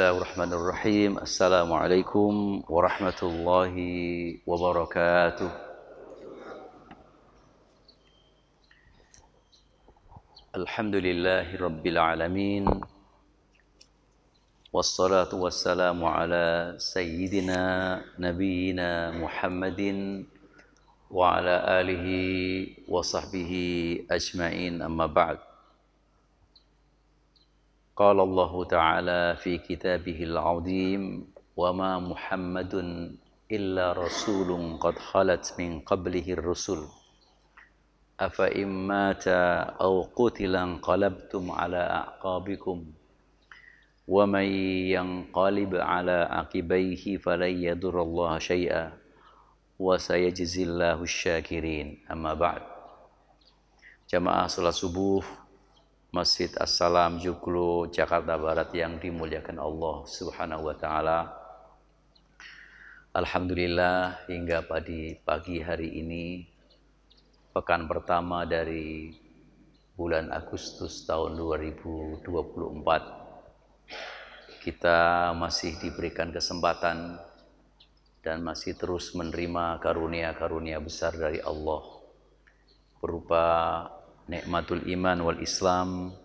Bismillahirrahmanirrahim. Assalamualaikum warahmatullahi wabarakatuh. Alhamdulillahi rabbil alamin. Wassalatu wassalamu ala sayyidina nabiyyina Muhammadin wa ala alihi wa sahbihi ajma'in, amma ba'd. قال الله تعالى في كتابه العظيم وما محمد إلا رسول قد خلت من قبله الرسل أفإن مات أو قتل انقلبتم على أعقابكم ومن ينقلب على عقبيه فلن يضر الله شيئا وسيجزي الله الشاكرين أما بعد. Jamaah salat subuh Masjid As-Salam Joglo, Jakarta Barat yang dimuliakan Allah Subhanahu wa taala. Alhamdulillah, hingga pagi hari ini, pekan pertama dari bulan Agustus tahun 2024, kita masih diberikan kesempatan dan masih terus menerima karunia-karunia besar dari Allah berupa nikmatul iman wal Islam,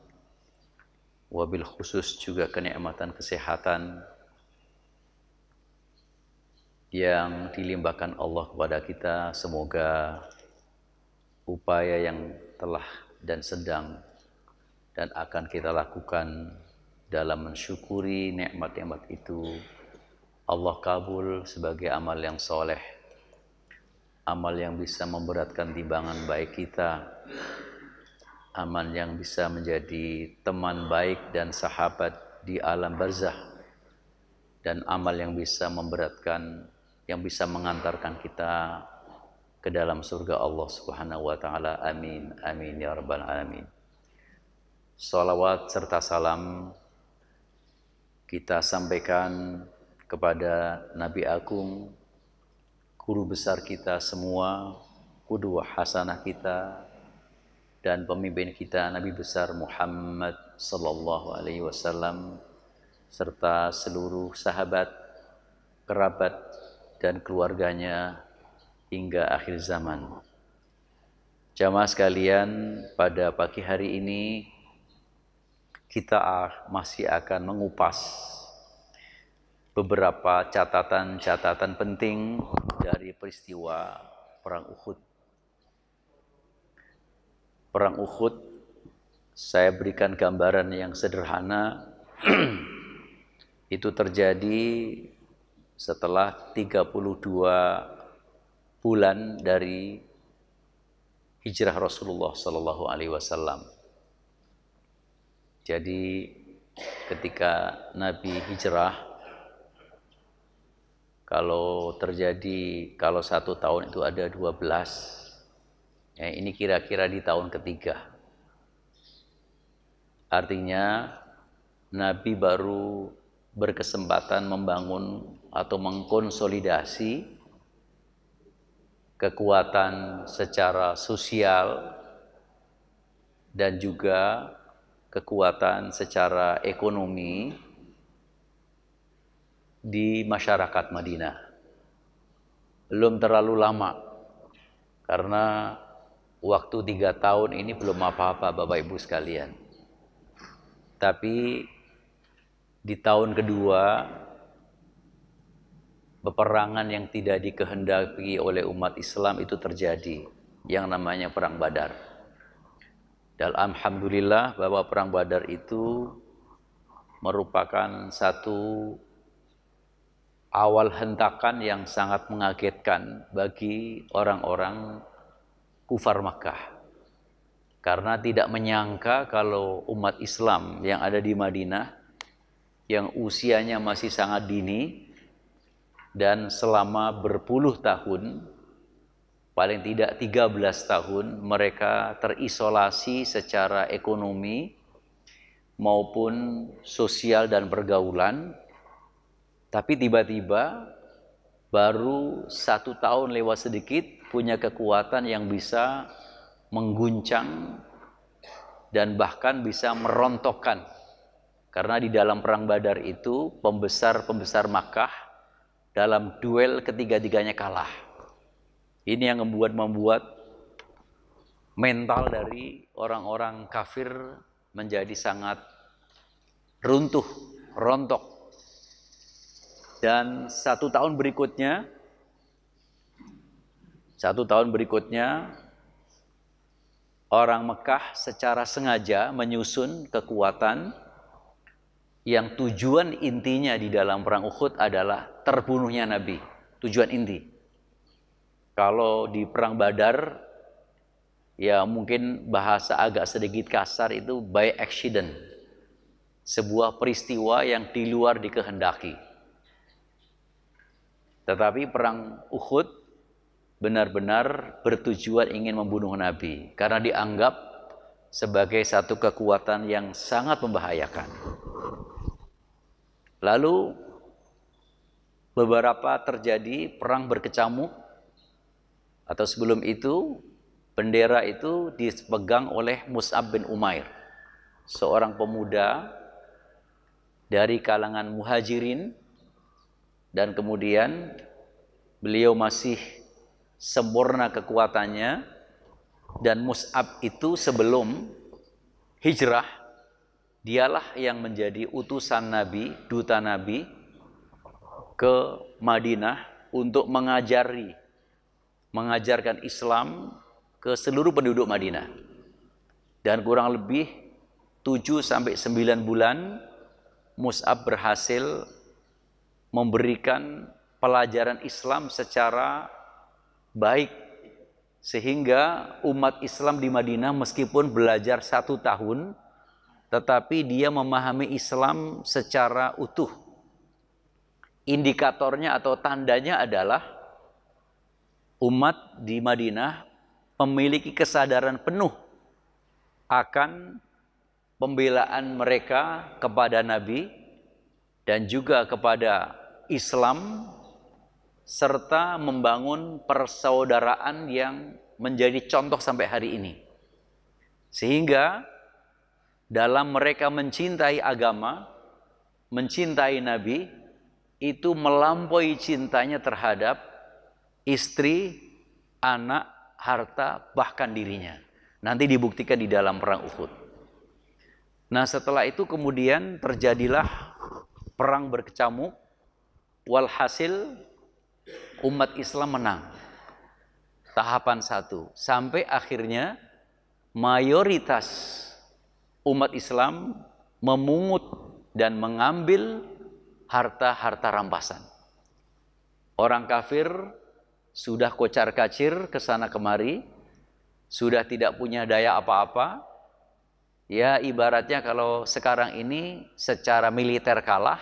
wabil khusus juga kenikmatan kesehatan yang dilimpahkan Allah kepada kita. Semoga upaya yang telah dan sedang dan akan kita lakukan dalam mensyukuri nikmat-nikmat itu, Allah kabul sebagai amal yang soleh, amal yang bisa memberatkan timbangan baik kita, amal yang bisa menjadi teman baik dan sahabat di alam barzakh, dan amal yang bisa memberatkan, yang bisa mengantarkan kita ke dalam surga Allah Subhanahu wa taala. Amin amin ya rabbal alamin. Salawat serta salam kita sampaikan kepada Nabi Agung, guru besar kita semua, qudwah hasanah kita dan pemimpin kita, Nabi besar Muhammad sallallahu alaihi wasallam, serta seluruh sahabat, kerabat dan keluarganya hingga akhir zaman. Jamaah sekalian, pada pagi hari ini kita masih akan mengupas beberapa catatan-catatan penting dari peristiwa Perang Uhud. Perang Uhud, saya berikan gambaran yang sederhana. Itu terjadi setelah 32 bulan dari hijrah Rasulullah Sallallahu Alaihi Wasallam. Jadi ketika Nabi hijrah, kalau satu tahun itu ada 12. Ya, ini kira-kira di tahun ketiga. Artinya Nabi baru berkesempatan membangun atau mengkonsolidasi kekuatan secara sosial dan juga kekuatan secara ekonomi di masyarakat Madinah. Belum terlalu lama, karena waktu 3 tahun ini belum apa-apa Bapak Ibu sekalian. Tapi di tahun kedua, peperangan yang tidak dikehendaki oleh umat Islam itu terjadi, yang namanya Perang Badar. Dan alhamdulillah bahwa Perang Badar itu merupakan satu awal hentakan yang sangat mengagetkan bagi orang-orang kufar Makkah, karena tidak menyangka kalau umat Islam yang ada di Madinah, yang usianya masih sangat dini dan selama berpuluh tahun, paling tidak 13 tahun, mereka terisolasi secara ekonomi maupun sosial dan pergaulan. Tapi tiba-tiba baru 1 tahun lewat sedikit, punya kekuatan yang bisa mengguncang dan bahkan bisa merontokkan Karena di dalam perang Badar itu pembesar-pembesar Makkah dalam duel ketiga-tiganya kalah. Ini yang membuat mental dari orang-orang kafir menjadi sangat runtuh, rontok. Dan satu tahun berikutnya orang Mekah secara sengaja menyusun kekuatan yang tujuan intinya di dalam perang Uhud adalah terbunuhnya Nabi. Tujuan inti. Kalau di perang Badar, ya mungkin bahasa agak sedikit kasar itu by accident. Sebuah peristiwa yang di luar dikehendaki. Tetapi perang Uhud benar-benar bertujuan ingin membunuh Nabi. Karena dianggap sebagai satu kekuatan yang sangat membahayakan. Lalu beberapa terjadi perang berkecamuk, atau sebelum itu bendera itu dipegang oleh Mus'ab bin Umair, seorang pemuda dari kalangan muhajirin, dan kemudian beliau masih sempurna kekuatannya, dan Mus'ab itu sebelum hijrah dialah yang menjadi utusan Nabi, duta Nabi ke Madinah untuk mengajarkan Islam ke seluruh penduduk Madinah. Dan kurang lebih 7-9 bulan Mus'ab berhasil memberikan pelajaran Islam secara baik, sehingga umat Islam di Madinah meskipun belajar 1 tahun, tetapi dia memahami Islam secara utuh. Indikatornya atau tandanya adalah umat di Madinah memiliki kesadaran penuh akan pembelaan mereka kepada Nabi dan juga kepada Islam, serta membangun persaudaraan yang menjadi contoh sampai hari ini. Sehingga dalam mereka mencintai agama, mencintai Nabi, itu melampaui cintanya terhadap istri, anak, harta, bahkan dirinya. Nanti dibuktikan di dalam perang Uhud. Nah, setelah itu kemudian terjadilah perang berkecamuk. Walhasil umat Islam menang. Tahapan 1. Sampai akhirnya mayoritas umat Islam memungut dan mengambil harta-harta rampasan. Orang kafir sudah kocar-kacir ke sana kemari, sudah tidak punya daya apa-apa. Ya ibaratnya kalau sekarang ini secara militer kalah,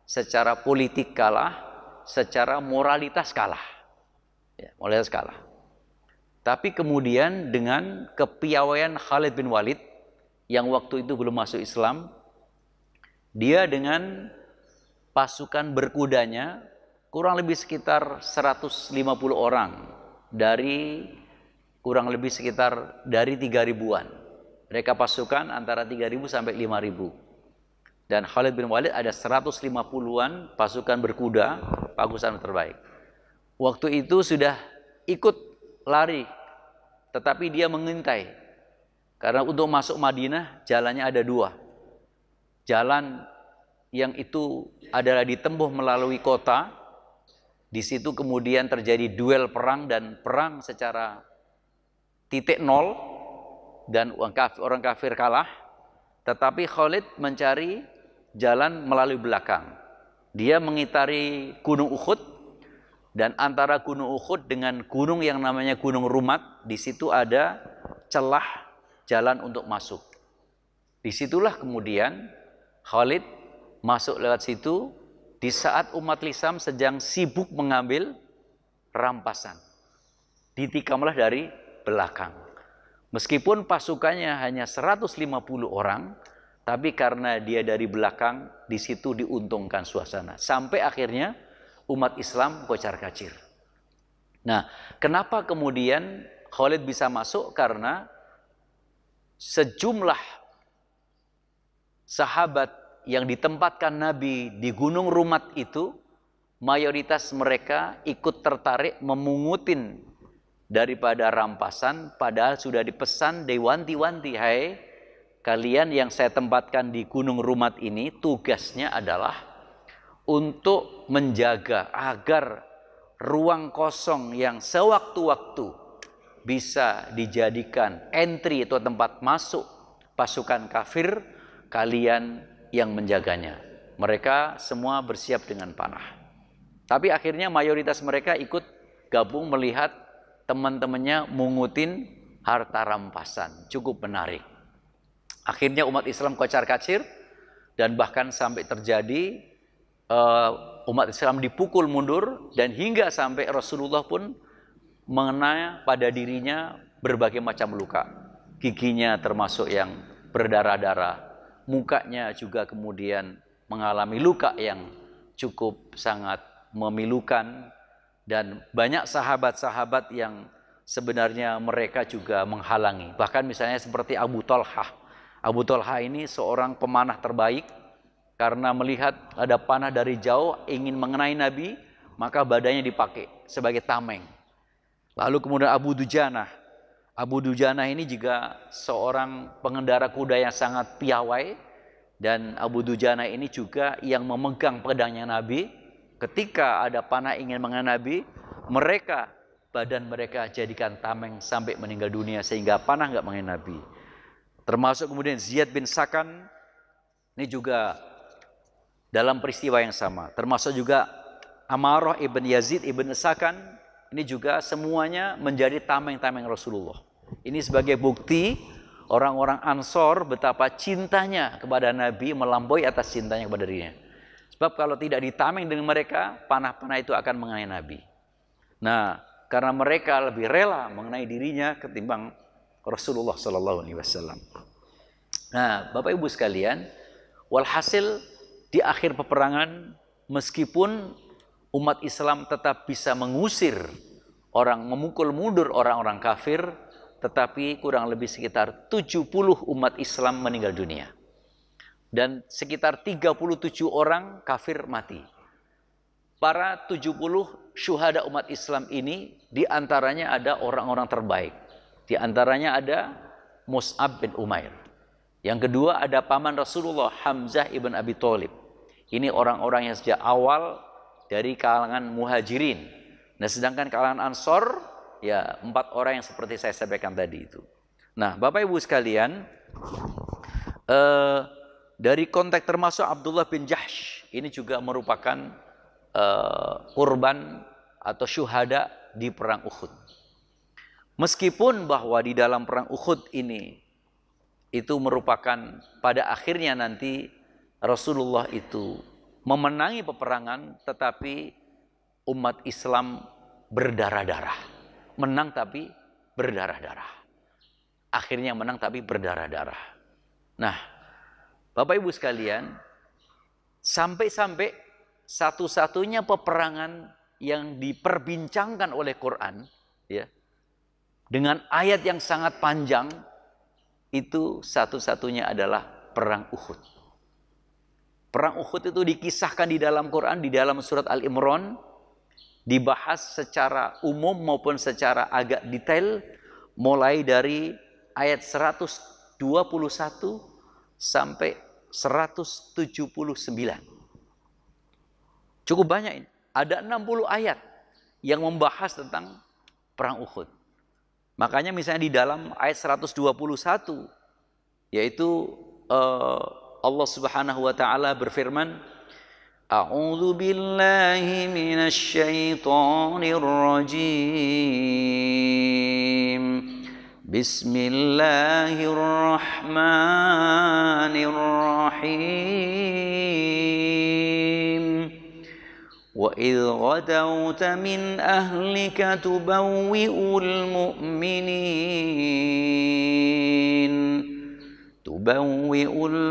secara politik kalah, secara moralitas kalah. Ya, moralitas kalah. Tapi kemudian dengan kepiawaian Khalid bin Walid yang waktu itu belum masuk Islam, dia dengan pasukan berkudanya kurang lebih sekitar 150 orang dari kurang lebih sekitar dari 3.000-an. Mereka pasukan antara 3.000 sampai 5.000. Dan Khalid bin Walid ada 150-an pasukan berkuda, pasukan terbaik. Waktu itu sudah ikut lari, tetapi dia mengintai. Karena untuk masuk Madinah jalannya ada 2. Jalan yang itu adalah ditempuh melalui kota. Di situ kemudian terjadi duel perang dan perang secara titik nol dan orang kafir kalah. Tetapi Khalid mencari jalan melalui belakang. Dia mengitari Gunung Uhud, dan antara Gunung Uhud dengan gunung yang namanya Gunung Rumat, di situ ada celah jalan untuk masuk. Disitulah kemudian Khalid masuk lewat situ di saat umat Islam sedang sibuk mengambil rampasan. Ditikamlah dari belakang. Meskipun pasukannya hanya 150 orang, tapi karena dia dari belakang, di situ diuntungkan suasana. Sampai akhirnya umat Islam kocar-kacir. Nah, kenapa kemudian Khalid bisa masuk? Karena sejumlah sahabat yang ditempatkan Nabi di Gunung Rumat itu, mayoritas mereka ikut tertarik memungutin daripada rampasan, padahal sudah dipesan, diwanti-wanti, hai kalian yang saya tempatkan di Gunung Rumat ini, tugasnya adalah untuk menjaga agar ruang kosong yang sewaktu-waktu bisa dijadikan entry atau tempat masuk pasukan kafir, kalian yang menjaganya. Mereka semua bersiap dengan panah. Tapi akhirnya mayoritas mereka ikut gabung melihat teman-temannya mungutin harta rampasan. Cukup menarik. Akhirnya umat Islam kocar-kacir dan bahkan sampai terjadi umat Islam dipukul mundur, dan hingga sampai Rasulullah pun mengenai pada dirinya berbagai macam luka. Giginya termasuk yang berdarah-darah, mukanya juga kemudian mengalami luka yang cukup sangat memilukan, dan banyak sahabat-sahabat yang sebenarnya mereka juga menghalangi. Bahkan misalnya seperti Abu Talhah. Abu Talhah ini seorang pemanah terbaik, karena melihat ada panah dari jauh ingin mengenai Nabi, maka badannya dipakai sebagai tameng. Lalu kemudian Abu Dujanah. Abu Dujanah ini juga seorang pengendara kuda yang sangat piawai, dan Abu Dujanah ini juga yang memegang pedangnya Nabi. Ketika ada panah ingin mengenai Nabi, badan mereka jadikan tameng sampai meninggal dunia, sehingga panah nggak mengenai Nabi. Termasuk kemudian Ziyad bin Sakan, ini juga dalam peristiwa yang sama. Termasuk juga Amarah ibn Yazid ibn Sakan, ini juga semuanya menjadi tameng-tameng Rasulullah. Ini sebagai bukti orang-orang Ansor betapa cintanya kepada Nabi melampaui atas cintanya kepada dirinya. Sebab kalau tidak ditameng dengan mereka, panah-panah itu akan mengenai Nabi. Nah, karena mereka lebih rela mengenai dirinya ketimbang Rasulullah SAW. Nah, Bapak Ibu sekalian, walhasil di akhir peperangan, meskipun umat Islam tetap bisa mengusir memukul mundur orang-orang kafir, tetapi kurang lebih sekitar 70 umat Islam meninggal dunia. Dan sekitar 37 orang kafir mati. Para 70 syuhada umat Islam ini, diantaranya ada orang-orang terbaik. Di antaranya ada Mus'ab bin Umair. Yang kedua ada paman Rasulullah, Hamzah ibn Abi Thalib. Ini orang-orang yang sejak awal dari kalangan muhajirin. Nah, sedangkan kalangan Ansor, ya 4 orang yang seperti saya sampaikan tadi itu. Nah, Bapak Ibu sekalian, dari konteks termasuk Abdullah bin Jahsh, ini juga merupakan korban atau syuhada di perang Uhud. Meskipun bahwa di dalam perang Uhud ini, itu merupakan pada akhirnya nanti Rasulullah itu memenangi peperangan, tetapi umat Islam berdarah-darah. Menang tapi berdarah-darah. Akhirnya menang tapi berdarah-darah. Nah, Bapak Ibu sekalian, sampai-sampai satu-satunya peperangan yang diperbincangkan oleh Quran, ya, dengan ayat yang sangat panjang, itu satu-satunya adalah perang Uhud. Perang Uhud itu dikisahkan di dalam Quran, di dalam surat Al-Imran, dibahas secara umum maupun secara agak detail, mulai dari ayat 121 sampai 179. Cukup banyak ini. Ada 60 ayat yang membahas tentang perang Uhud. Makanya misalnya di dalam ayat 121, yaitu Allah Subhanahu wa taala berfirman, A'udzu billahi minasy syaithanir rajim. Bismillahirrahmanirrahim. Wa idh ghadawta min ahlika tubawwi'ul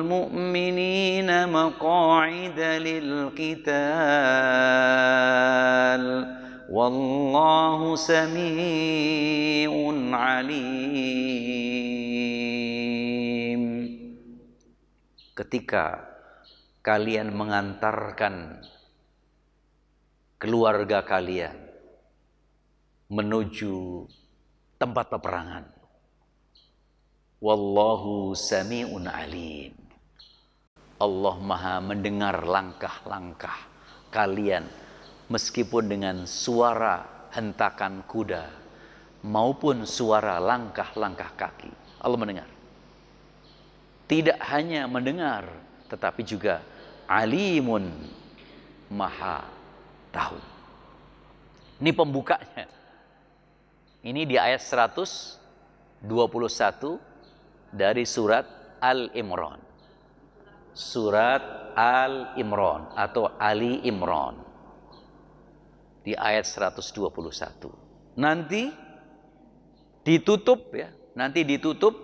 mu'minina maqa'ida lil qital. Wallahu sami'un alim. Ketika kalian mengantarkan keluarga kalian menuju tempat peperangan. Wallahu sami'un alim. Allah Maha mendengar langkah-langkah kalian meskipun dengan suara hentakan kuda maupun suara langkah-langkah kaki. Allah mendengar. Tidak hanya mendengar, tetapi juga alimun, maha tahu. Ini pembukanya. Ini di ayat 121 dari surat Al-Imran. Surat Al-Imran atau Ali Imran. Di ayat 121. Nanti ditutup ya, nanti ditutup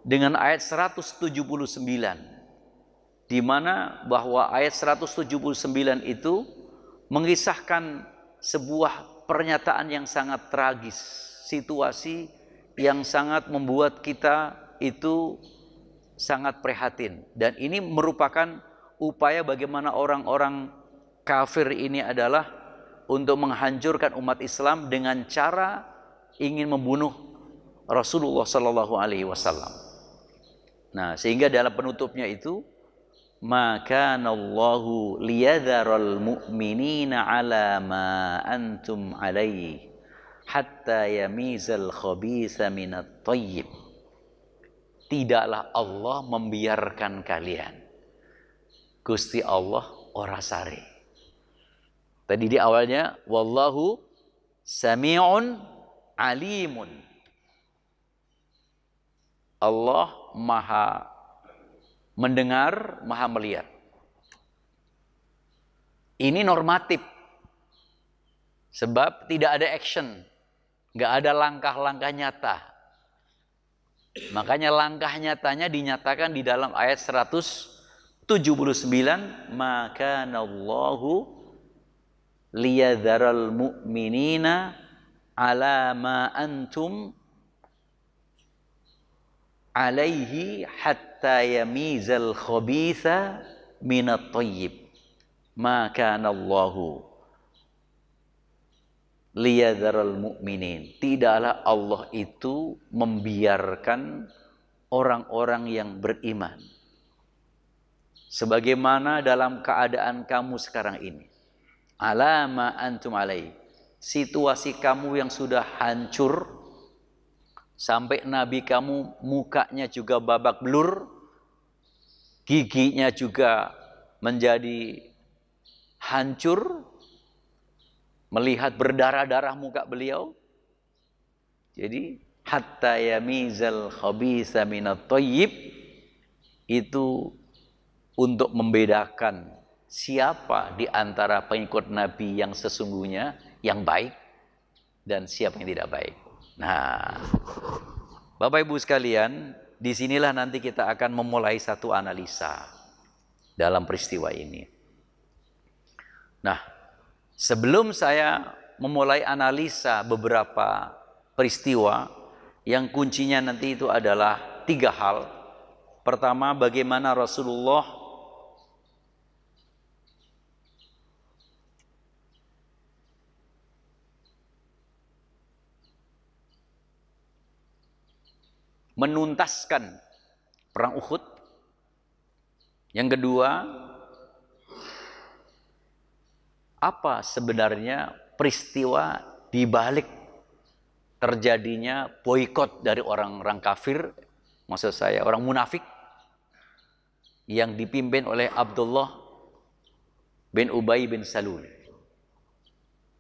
dengan ayat 179, di mana bahwa ayat 179 itu mengisahkan sebuah pernyataan yang sangat tragis, situasi yang sangat membuat kita itu sangat prihatin. Dan ini merupakan upaya bagaimana orang-orang kafir ini adalah untuk menghancurkan umat Islam dengan cara ingin membunuh Rasulullah Sallallahu Alaihi Wasallam. Nah, sehingga dalam penutupnya itu, maka Allahu liyadharal mu'minina ala ma antum alaihi hatta yamizal khabitha minat thayyib. Tidaklah Allah membiarkan kalian. Gusti Allah ora sare. Tadi di awalnya wallahu sami'un alimun. Allah maha mendengar, maha melihat. Ini normatif. Sebab tidak ada action. Nggak ada langkah-langkah nyata. Makanya langkah nyatanya dinyatakan di dalam ayat 179. Maka Allahu liyadharal mu'minina ala ma antum alaihi hatta yamizal khabitha minat thayyib. Maka Allahu liyadharal mu'minin. Tidaklah Allah itu membiarkan orang-orang yang beriman sebagaimana dalam keadaan kamu sekarang ini. Alama antum alaihi. Situasi kamu yang sudah hancur, sampai Nabi kamu mukanya juga babak belur, giginya juga menjadi hancur, melihat berdarah-darah muka beliau. Jadi hatta yamizal khabitha minat thayyib, itu untuk membedakan siapa di antara pengikut Nabi yang sesungguhnya, yang baik, dan siapa yang tidak baik. Nah, Bapak Ibu sekalian, disinilah nanti kita akan memulai satu analisa dalam peristiwa ini. Nah, sebelum saya memulai analisa beberapa peristiwa, yang kuncinya nanti itu adalah 3 hal. Pertama, bagaimana Rasulullah menuntaskan perang Uhud. Yang kedua, apa sebenarnya peristiwa di balik terjadinya boikot dari orang-orang kafir, maksud saya orang munafik, yang dipimpin oleh Abdullah bin Ubay bin Salul.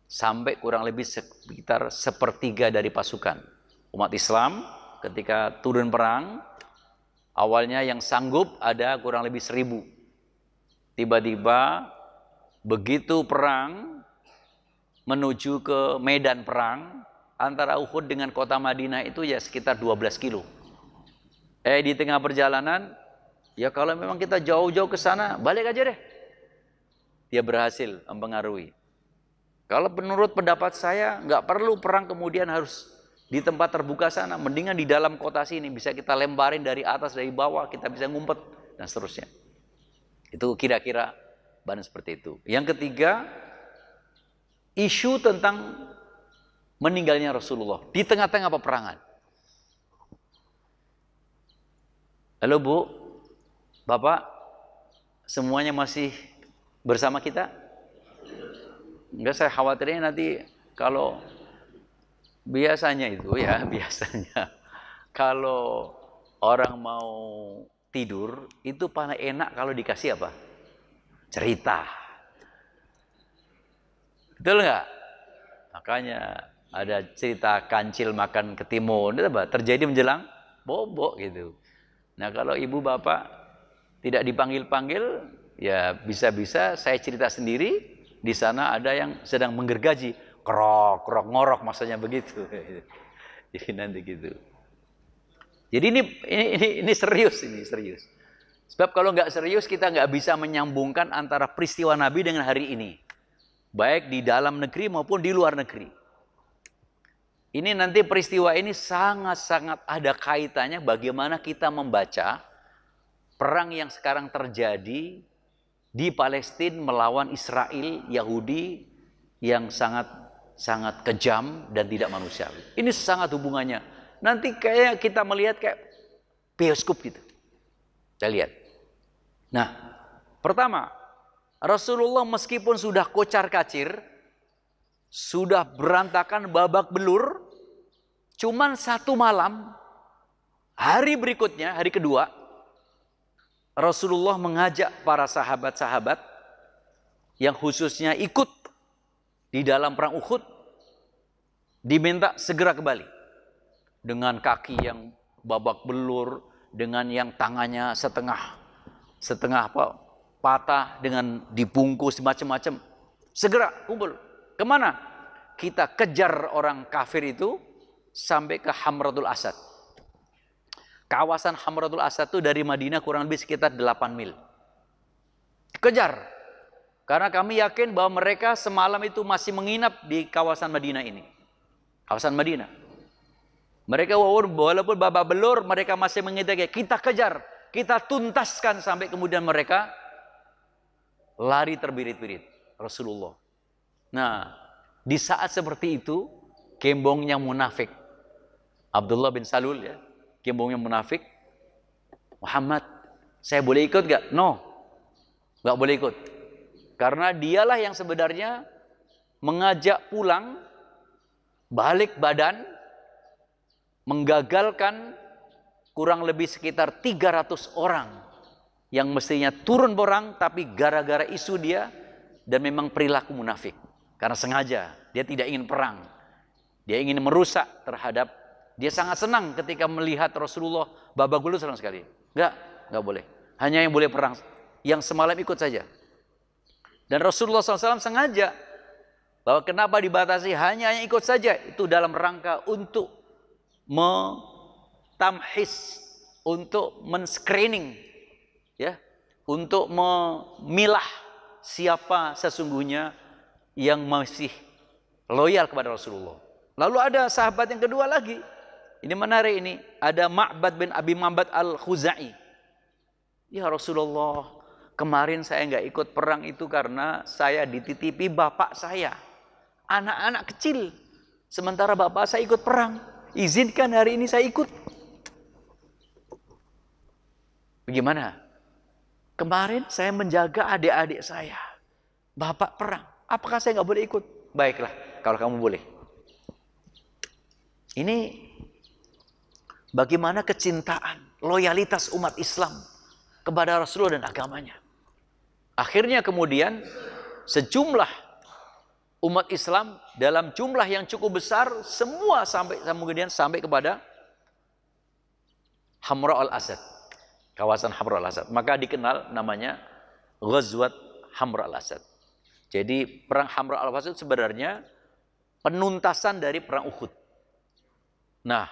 Sampai kurang lebih sekitar 1/3 dari pasukan umat Islam ketika turun perang, awalnya yang sanggup ada kurang lebih 1.000. Tiba-tiba begitu perang menuju ke medan perang, antara Uhud dengan kota Madinah itu ya sekitar 12 kilo. Di tengah perjalanan, ya kalau memang kita jauh-jauh ke sana, balik aja deh. Dia berhasil mempengaruhi. Kalau menurut pendapat saya, nggak perlu perang kemudian harus di tempat terbuka sana, mendingan di dalam kota sini bisa kita lemparin dari atas, dari bawah, kita bisa ngumpet dan seterusnya. Itu kira-kira bahan seperti itu. Yang ketiga, isu tentang meninggalnya Rasulullah di tengah-tengah peperangan. Halo Bu, Bapak, semuanya masih bersama kita? Enggak, saya khawatirnya nanti kalau biasanya itu ya, biasanya kalau orang mau tidur itu paling enak kalau dikasih apa? Cerita. Betul nggak? Makanya ada cerita kancil makan ketimun, itu apa? Terjadi menjelang bobok gitu. Nah kalau ibu bapak tidak dipanggil-panggil, ya bisa-bisa saya cerita sendiri. Di sana ada yang sedang menggergaji, krok, krok, ngorok, maksudnya begitu. Jadi nanti gitu. Jadi ini serius, ini serius. Sebab kalau nggak serius kita nggak bisa menyambungkan antara peristiwa Nabi dengan hari ini, baik di dalam negeri maupun di luar negeri. Ini nanti peristiwa ini sangat-sangat ada kaitannya bagaimana kita membaca perang yang sekarang terjadi di Palestina melawan Israel, Yahudi yang sangat kejam dan tidak manusiawi. Ini sangat hubungannya. Nanti kayak kita melihat kayak bioskop gitu. Saya lihat. Nah, pertama, Rasulullah meskipun sudah kocar-kacir, sudah berantakan babak belur, cuman satu malam, hari berikutnya, hari kedua, Rasulullah mengajak para sahabat-sahabat yang khususnya ikut di dalam perang Uhud, diminta segera kembali. Dengan kaki yang babak belur, dengan yang tangannya setengah patah, dengan dibungkus macam-macam. Segera kumpul. Kemana? Kita kejar orang kafir itu sampai ke Hamratul Asad. Kawasan Hamratul Asad itu dari Madinah kurang lebih sekitar 8 mil. Kejar. Karena kami yakin bahwa mereka semalam itu masih menginap di kawasan Madinah ini. Kawasan Madinah. Mereka walaupun babak belur, mereka masih menginap. Kita kejar. Kita tuntaskan sampai kemudian mereka lari terbirit-birit. Rasulullah. Nah, di saat seperti itu, gembongnya munafik. Abdullah bin Salul ya. Gembongnya munafik, Muhammad, saya boleh ikut gak? No, gak boleh ikut. Karena dialah yang sebenarnya mengajak pulang, balik badan, menggagalkan kurang lebih sekitar 300 orang yang mestinya turun perang, tapi gara-gara isu dia dan memang perilaku munafik. Karena sengaja, dia tidak ingin perang. Dia ingin merusak terhadap. Dia sangat senang ketika melihat Rasulullah babak belur, senang sekali. Enggak boleh. Hanya yang boleh perang, yang semalam ikut saja. Dan Rasulullah SAW sengaja bahwa kenapa dibatasi hanya yang ikut saja, itu dalam rangka untuk tamhis, untuk men-screening, ya, untuk memilah siapa sesungguhnya yang masih loyal kepada Rasulullah. Lalu ada sahabat yang kedua lagi. Ini menarik ini. Ada Ma'bad bin Abi Ma'bad al-Khuzai. Ya Rasulullah, kemarin saya nggak ikut perang itu karena saya dititipi bapak saya. Anak-anak kecil. Sementara bapak saya ikut perang. Izinkan hari ini saya ikut. Bagaimana? Kemarin saya menjaga adik-adik saya. Bapak perang. Apakah saya nggak boleh ikut? Baiklah, kalau kamu boleh. Ini bagaimana kecintaan, loyalitas umat Islam kepada Rasulullah dan agamanya. Akhirnya kemudian sejumlah umat Islam dalam jumlah yang cukup besar semua sampai kepada Hamra al-Asad, kawasan Hamra al-Asad. Maka dikenal namanya Ghazwat Hamra al-Asad. Jadi perang Hamra al-Asad sebenarnya penuntasan dari perang Uhud. Nah,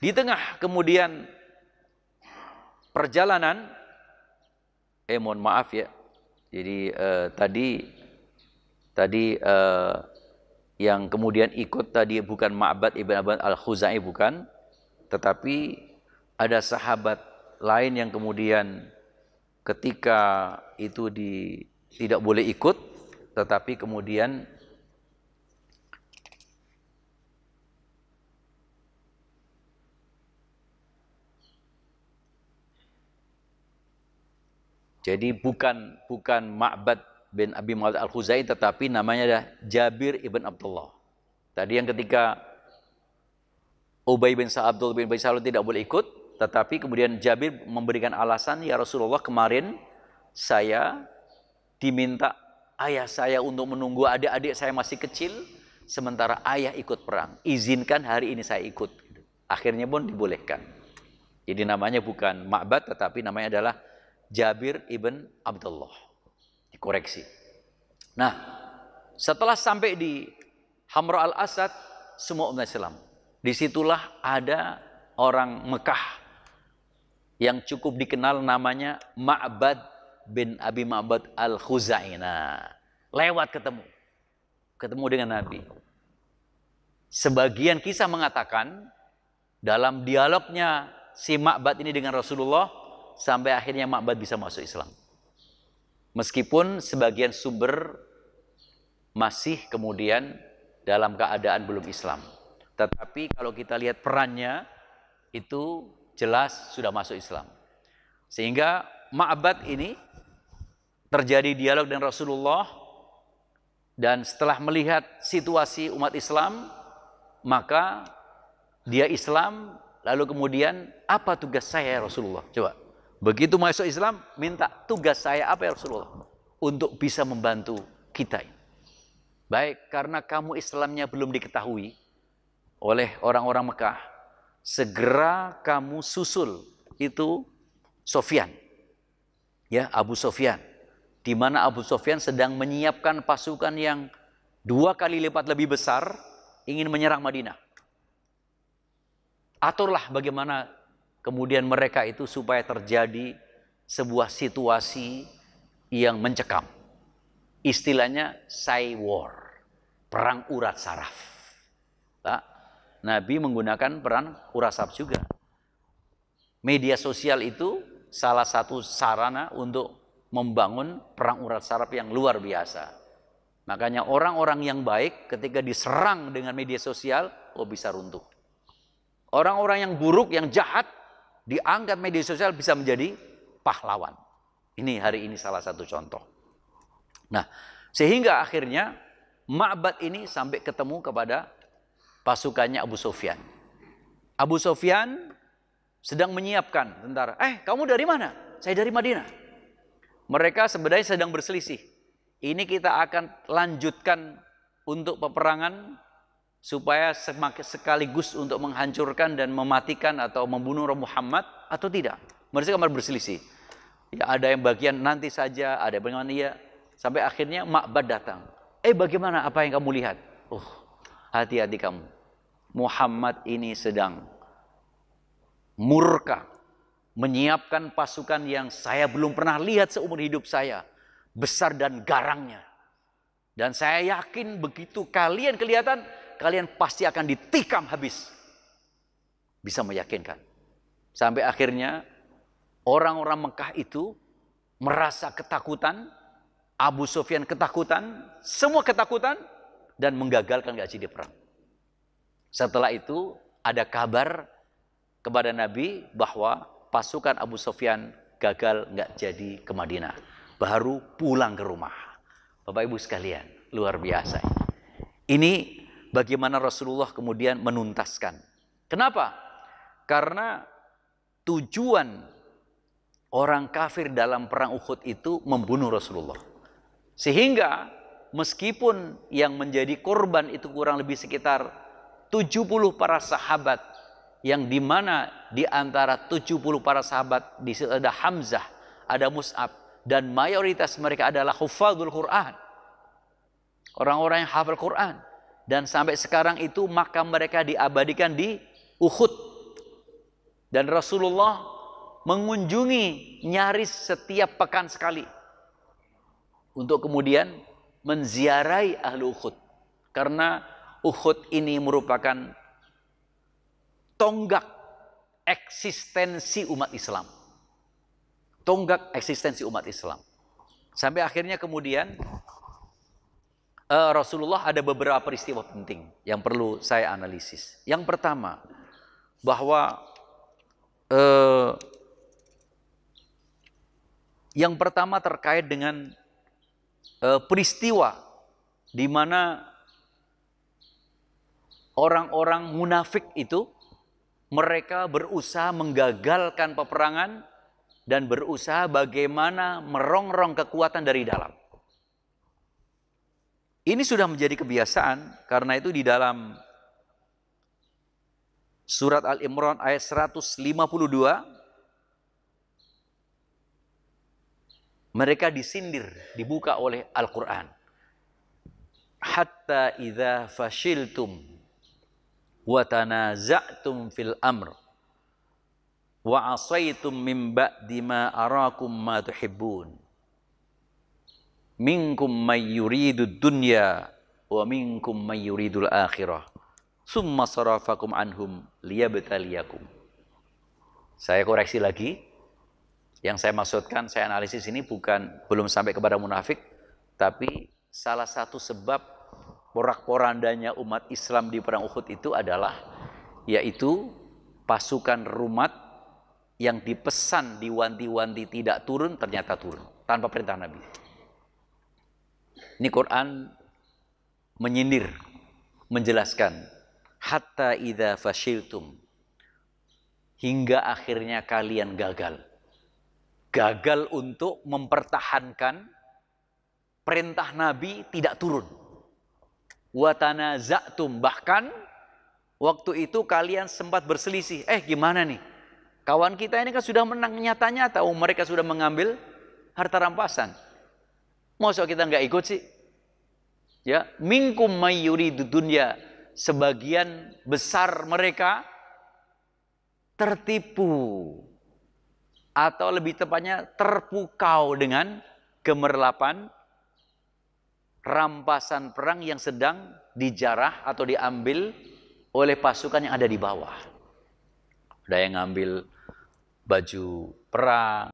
di tengah kemudian perjalanan, mohon maaf ya. Jadi tadi yang kemudian ikut tadi bukan Ma'bad ibn Abi al-Khuzai, bukan, tetapi ada sahabat lain yang kemudian ketika itu tidak boleh ikut, tetapi kemudian jadi bukan Ma'bad bin Abi Mu'ad al-Khuzai, tetapi namanya adalah Jabir ibn Abdullah. Tadi yang ketika Ubay bin Abdul bin Salul tidak boleh ikut, tetapi kemudian Jabir memberikan alasan, ya Rasulullah, kemarin saya diminta ayah saya untuk menunggu adik-adik saya masih kecil, sementara ayah ikut perang. Izinkan hari ini saya ikut. Akhirnya pun dibolehkan. Jadi namanya bukan Ma'bad, tetapi namanya adalah Jabir ibn Abdullah. Dikoreksi. Nah, setelah sampai di Hamra al-Asad, semua umat Islam. Disitulah ada orang Mekah yang cukup dikenal, namanya Ma'bad bin Abi Ma'bad al-Khuzai. Nah, lewat ketemu dengan Nabi. Sebagian kisah mengatakan dalam dialognya si Ma'bad ini dengan Rasulullah, sampai akhirnya Ma'bad bisa masuk Islam. Meskipun sebagian sumber masih kemudian dalam keadaan belum Islam. Tetapi kalau kita lihat perannya, itu jelas sudah masuk Islam. Sehingga Ma'bad ini terjadi dialog dengan Rasulullah, dan setelah melihat situasi umat Islam, maka dia Islam. Lalu kemudian, apa tugas saya ya Rasulullah? Coba. Begitu masuk Islam, minta tugas saya apa ya Rasulullah? Untuk bisa membantu kita. Baik, karena kamu Islamnya belum diketahui oleh orang-orang Mekah, segera kamu susul itu Sofyan. Ya, Abu Sofyan. Di mana Abu Sofyan sedang menyiapkan pasukan yang 2 kali lipat lebih besar, ingin menyerang Madinah. Aturlah bagaimana kemudian mereka itu supaya terjadi sebuah situasi yang mencekam. Istilahnya Sai War, perang urat saraf. Nah, Nabi menggunakan perang urat saraf juga. Media sosial itu salah satu sarana untuk membangun perang urat saraf yang luar biasa. Makanya orang-orang yang baik ketika diserang dengan media sosial, bisa runtuh. Orang-orang yang buruk, yang jahat, diangkat media sosial bisa menjadi pahlawan. Ini hari ini salah satu contoh. Nah, sehingga akhirnya Ma'bad ini sampai ketemu kepada pasukannya Abu Sofyan. Abu Sofyan sedang menyiapkan tentara. Kamu dari mana? Saya dari Madinah. Mereka sebenarnya sedang berselisih. Ini kita akan lanjutkan untuk peperangan supaya sekaligus untuk menghancurkan dan mematikan atau membunuh Muhammad atau tidak. Mereka kamar berselisih. Ya, ada yang bagian nanti saja, ada yang bagaimana ya. Sampai akhirnya Ma'bad datang. Bagaimana apa yang kamu lihat? Hati-hati kamu. Muhammad ini sedang murka, menyiapkan pasukan yang saya belum pernah lihat seumur hidup saya. Besar dan garangnya. Dan saya yakin begitu kalian kelihatan, kalian pasti akan ditikam habis. Bisa meyakinkan. Sampai akhirnya orang-orang Mekah itu merasa ketakutan, Abu Sufyan ketakutan, semua ketakutan, dan menggagalkan gak jadi perang. Setelah itu ada kabar kepada Nabi bahwa pasukan Abu Sufyan gagal gak jadi ke Madinah. Baru pulang ke rumah. Bapak Ibu sekalian, luar biasa. Ini bagaimana Rasulullah kemudian menuntaskan. Kenapa? Karena tujuan orang kafir dalam perang Uhud itu membunuh Rasulullah. Sehingga meskipun yang menjadi korban itu kurang lebih sekitar 70 para sahabat, yang dimana di antara 70 para sahabat di situ ada Hamzah, ada Mus'ab, dan mayoritas mereka adalah hufadzul Quran. Orang-orang yang hafal Quran. Dan sampai sekarang itu makam mereka diabadikan di Uhud. Dan Rasulullah mengunjungi nyaris setiap pekan sekali. Untuk kemudian menziarahi ahli Uhud. Karena Uhud ini merupakan tonggak eksistensi umat Islam. tonggak eksistensi umat Islam. Sampai akhirnya kemudian Rasulullah ada beberapa peristiwa penting yang perlu saya analisis. Yang pertama, bahwa yang pertama terkait dengan peristiwa di mana orang-orang munafik itu mereka berusaha menggagalkan peperangan dan berusaha bagaimana merongrong kekuatan dari dalam. Ini sudah menjadi kebiasaan, karena itu di dalam surat Al-Imran ayat 152, mereka disindir, dibuka oleh Al-Quran. Hatta idza fashiltum wa tanaza'tum fil amr wa asaitum min ba'di ma arakum ma tuhibbun minkum may yuridud dunya wa minkum may yuridul akhirah summa sarafakum anhum liyabtaliyakum. Saya koreksi lagi, yang saya maksudkan, saya analisis ini belum sampai kepada munafik, tapi salah satu sebab porak-porandanya umat Islam di perang Uhud itu adalah yaitu pasukan Rumat yang dipesan diwanti-wanti tidak turun, ternyata turun tanpa perintah Nabi. Ini Quran menyindir, menjelaskan, hatta idza fashiltum, hingga akhirnya kalian gagal. Gagal untuk mempertahankan perintah Nabi tidak turun. Wa tanaza'tum, bahkan waktu itu kalian sempat berselisih. Gimana nih? Kawan kita ini kan sudah menang nyata-nyata, mereka sudah mengambil harta rampasan. Masa kita nggak ikut sih? Ya, minkum may yuridu dunya, sebagian besar mereka tertipu, atau lebih tepatnya terpukau dengan gemerlapan rampasan perang yang sedang dijarah atau diambil oleh pasukan yang ada di bawah. Ada yang ngambil baju perang,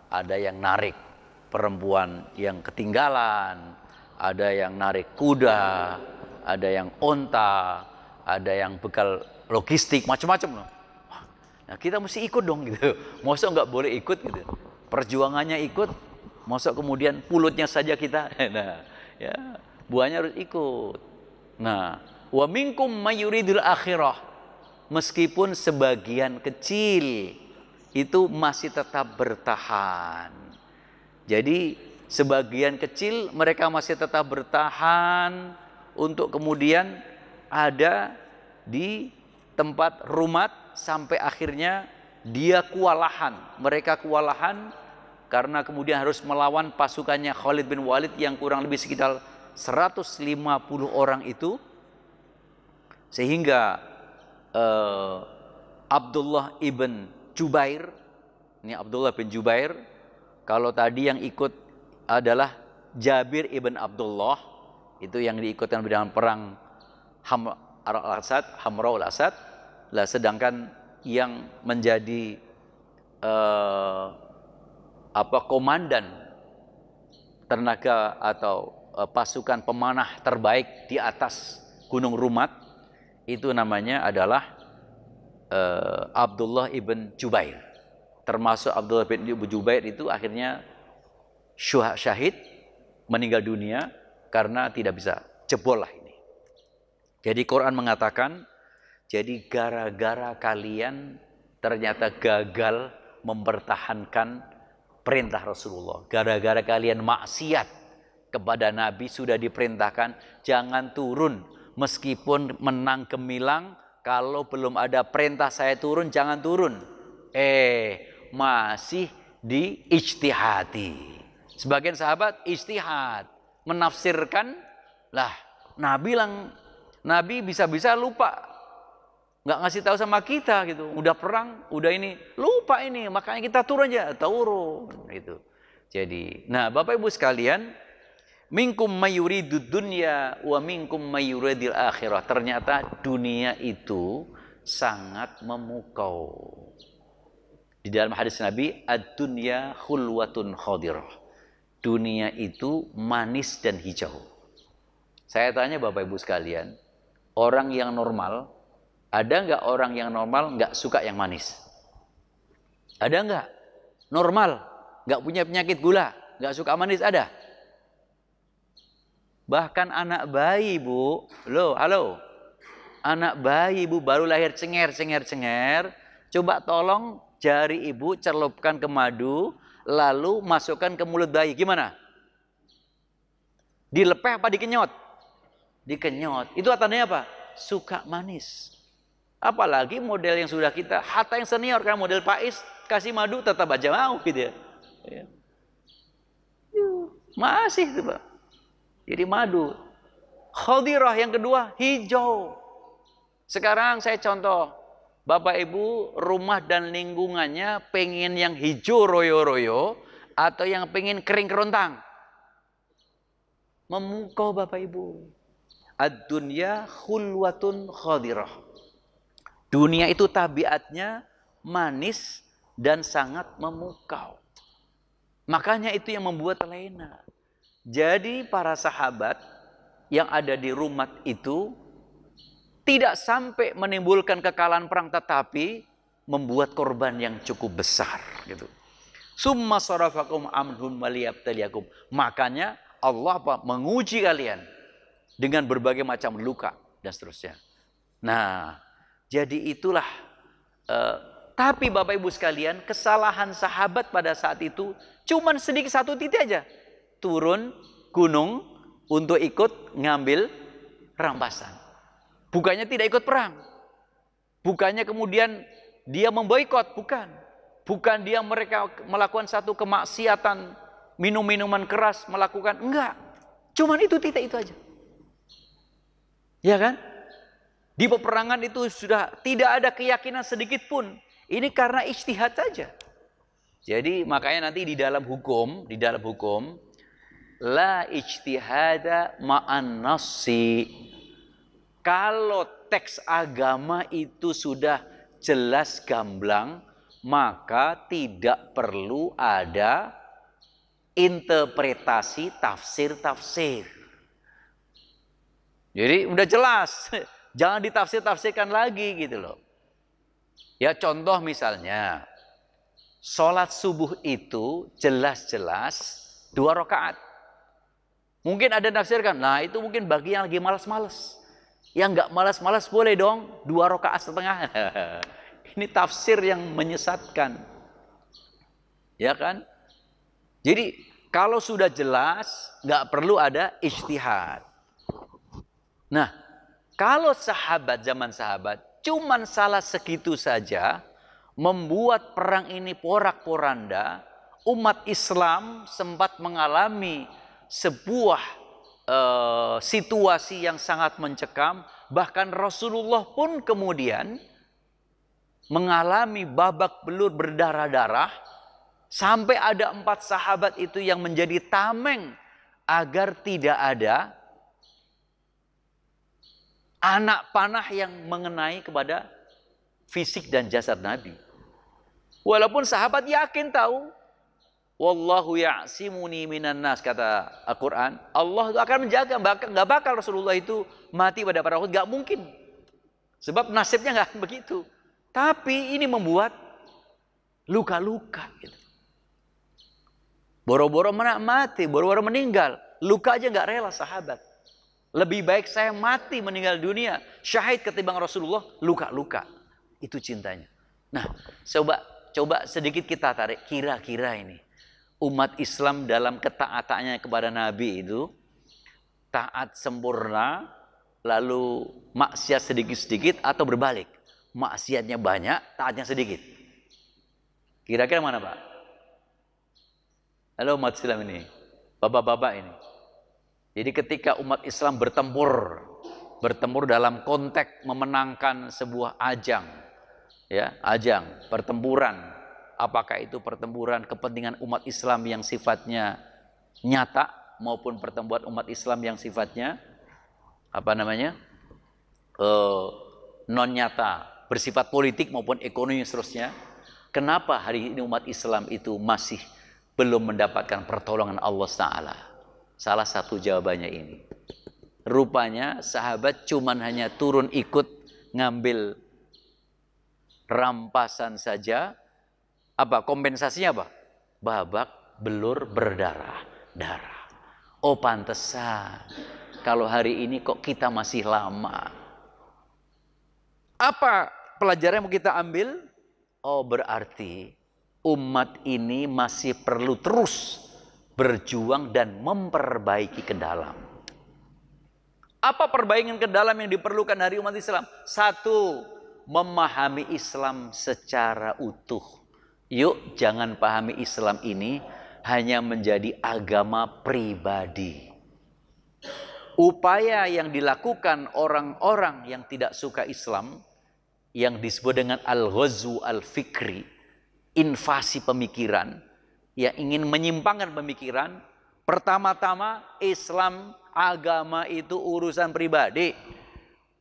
ada yang narik perempuan yang ketinggalan, ada yang narik kuda, ada yang onta, ada yang bekal logistik, macam-macam loh. Nah, kita mesti ikut dong gitu. Masa nggak boleh ikut gitu? Perjuangannya ikut, masa kemudian pulutnya saja kita. Nah, ya, buahnya harus ikut. Nah, wa minkum may yuridul akhirah, meskipun sebagian kecil itu masih tetap bertahan. Jadi sebagian kecil mereka masih tetap bertahan untuk kemudian ada di tempat Rumat sampai akhirnya dia kewalahan. Mereka kewalahan karena kemudian harus melawan pasukannya Khalid bin Walid yang kurang lebih sekitar 150 orang itu, sehingga Abdullah ibn Jubair, ini Abdullah bin Jubair, kalau tadi yang ikut adalah Jabir ibn Abdullah, itu yang diikutkan dalam perang Hamra'ul Asad, lah sedangkan yang menjadi komandan tenaga atau pasukan pemanah terbaik di atas Gunung Rumat itu namanya adalah Abdullah ibn Jubair. Termasuk Abdullah bin Jubair itu akhirnya syahid, meninggal dunia karena tidak bisa, jebol lah ini. Jadi Quran mengatakan, jadi gara-gara kalian ternyata gagal mempertahankan perintah Rasulullah, gara-gara kalian maksiat kepada Nabi, sudah diperintahkan jangan turun meskipun menang gemilang, kalau belum ada perintah saya turun jangan turun. Masih diijtihadi. Sebagian sahabat ijtihad, menafsirkan, lah Nabi bisa-bisa lupa, nggak ngasih tahu sama kita gitu. Udah perang, udah ini, lupa ini, makanya kita turun aja, turun gitu. Jadi, nah Bapak Ibu sekalian, minkum mayuridud dunya wa minkum mayuridil akhirah. Ternyata dunia itu sangat memukau. Di dalam hadis Nabi, ad-dunya khulwatun khadirah. Dunia itu manis dan hijau. Saya tanya Bapak Ibu sekalian, orang yang normal, ada nggak orang yang normal nggak suka yang manis? Ada nggak? Normal, nggak punya penyakit gula, nggak suka manis, ada? Bahkan anak bayi, Bu, halo, anak bayi, Bu, baru lahir cenger, coba tolong jari ibu celupkan ke madu, lalu masukkan ke mulut bayi, gimana? Dilepeh apa dikenyot? Dikenyot. Itu tandanya apa? Suka manis. Apalagi model yang sudah kita, hatta yang senior kan model Pais, kasih madu tetap aja mau gitu ya. Masih itu, Pak. Jadi madu. Khadirah yang kedua, hijau. Sekarang saya contoh, Bapak Ibu rumah dan lingkungannya pengen yang hijau royo-royo atau yang pengen kering kerontang? Memukau Bapak Ibu. Ad-dunya khulwatun khadirah. Dunia itu tabiatnya manis dan sangat memukau. Makanya itu yang membuat terlena. Jadi para sahabat yang ada di rumah itu tidak sampai menimbulkan kekalahan perang, tetapi membuat korban yang cukup besar gitu. Summa sarafakum amhum waliyabtaliyakum. Makanya Allah menguji kalian dengan berbagai macam luka dan seterusnya. Nah, jadi itulah tapi Bapak Ibu sekalian, kesalahan sahabat pada saat itu cuman sedikit, satu titik aja. Turun gunung untuk ikut ngambil rampasan. Bukannya tidak ikut perang. Bukannya kemudian dia memboikot, bukan. Bukan dia mereka melakukan satu kemaksiatan, minum-minuman keras, melakukan, enggak. Cuman itu titik itu aja. Ya kan? Di peperangan itu sudah tidak ada keyakinan sedikit pun. Ini karena ijtihad saja. Jadi makanya nanti di dalam hukum la ijtihada ma'an nassi. Kalau teks agama itu sudah jelas gamblang, maka tidak perlu ada interpretasi tafsir-tafsir. Jadi udah jelas, jangan ditafsir-tafsirkan lagi gitu loh. Ya contoh misalnya, sholat subuh itu jelas-jelas 2 rakaat. Mungkin ada nafsirkan, nah itu mungkin bagi yang lagi malas-malas. Yang nggak malas-malas boleh dong 2 rakaat setengah. Ini tafsir yang menyesatkan. Ya kan? Jadi kalau sudah jelas, nggak perlu ada ijtihad. Nah, kalau zaman sahabat, cuman salah segitu saja, membuat perang ini porak-poranda, umat Islam sempat mengalami sebuah situasi yang sangat mencekam, bahkan Rasulullah pun kemudian mengalami babak belur berdarah-darah, sampai ada 4 sahabat itu yang menjadi tameng agar tidak ada anak panah yang mengenai kepada fisik dan jasad Nabi. Walaupun sahabat yakin tahu, wallahu ya'simuni minan nas, kata Al-Quran, Allah itu akan menjaga, nggak bakal Rasulullah itu mati pada para Uhud, nggak mungkin, sebab nasibnya nggak begitu. Tapi ini membuat luka-luka gitu. Boro-boro mati, boro-boro meninggal, luka aja nggak rela sahabat. Lebih baik saya mati meninggal dunia syahid ketimbang Rasulullah luka-luka. Itu cintanya. Nah, coba sedikit kita tarik, kira-kira ini umat Islam dalam ketaatannya kepada Nabi itu taat sempurna, lalu maksiat sedikit-sedikit, atau berbalik, maksiatnya banyak, taatnya sedikit? Kira-kira mana, Pak? Halo umat Islam ini, bapak-bapak ini. Jadi ketika umat Islam bertempur dalam konteks memenangkan sebuah ajang, ya, ajang pertempuran, apakah itu pertempuran kepentingan umat Islam yang sifatnya nyata maupun pertempuran umat Islam yang sifatnya non nyata, bersifat politik maupun ekonomi seterusnya. Kenapa hari ini umat Islam itu masih belum mendapatkan pertolongan Allah Ta'ala? Salah satu jawabannya ini. Rupanya sahabat cuman hanya turun ikut ngambil rampasan saja. Apa kompensasinya apa? Babak belur berdarah-darah. Oh pantesan kalau hari ini kok kita masih lama. Apa pelajaran yang mau kita ambil? Oh berarti umat ini masih perlu terus berjuang dan memperbaiki ke dalam. Apa perbaikan ke dalam yang diperlukan dari umat Islam? Satu, memahami Islam secara utuh. Yuk jangan pahami Islam ini hanya menjadi agama pribadi. Upaya yang dilakukan orang-orang yang tidak suka Islam, yang disebut dengan al-ghazwu al-fikri, invasi pemikiran, yang ingin menyimpangkan pemikiran. Pertama-tama Islam agama itu urusan pribadi.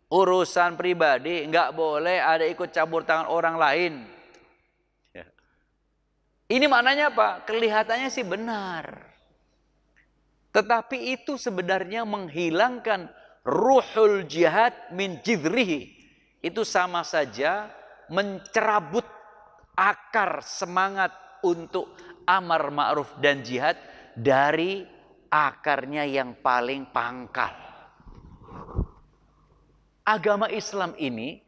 Urusan pribadi, nggak boleh ada ikut campur tangan orang lain. Ini maknanya apa? Kelihatannya sih benar. Tetapi itu sebenarnya menghilangkan ruhul jihad min jidrihi. Itu sama saja mencerabut akar semangat untuk amar ma'ruf dan jihad dari akarnya yang paling pangkal. Agama Islam ini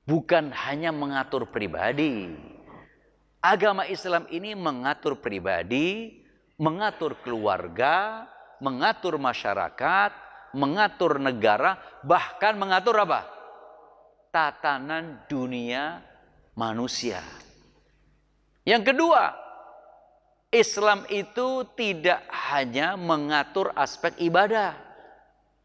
bukan hanya mengatur pribadi. Agama Islam ini mengatur pribadi, mengatur keluarga, mengatur masyarakat, mengatur negara, bahkan mengatur apa? Tatanan dunia manusia. Yang kedua, Islam itu tidak hanya mengatur aspek ibadah.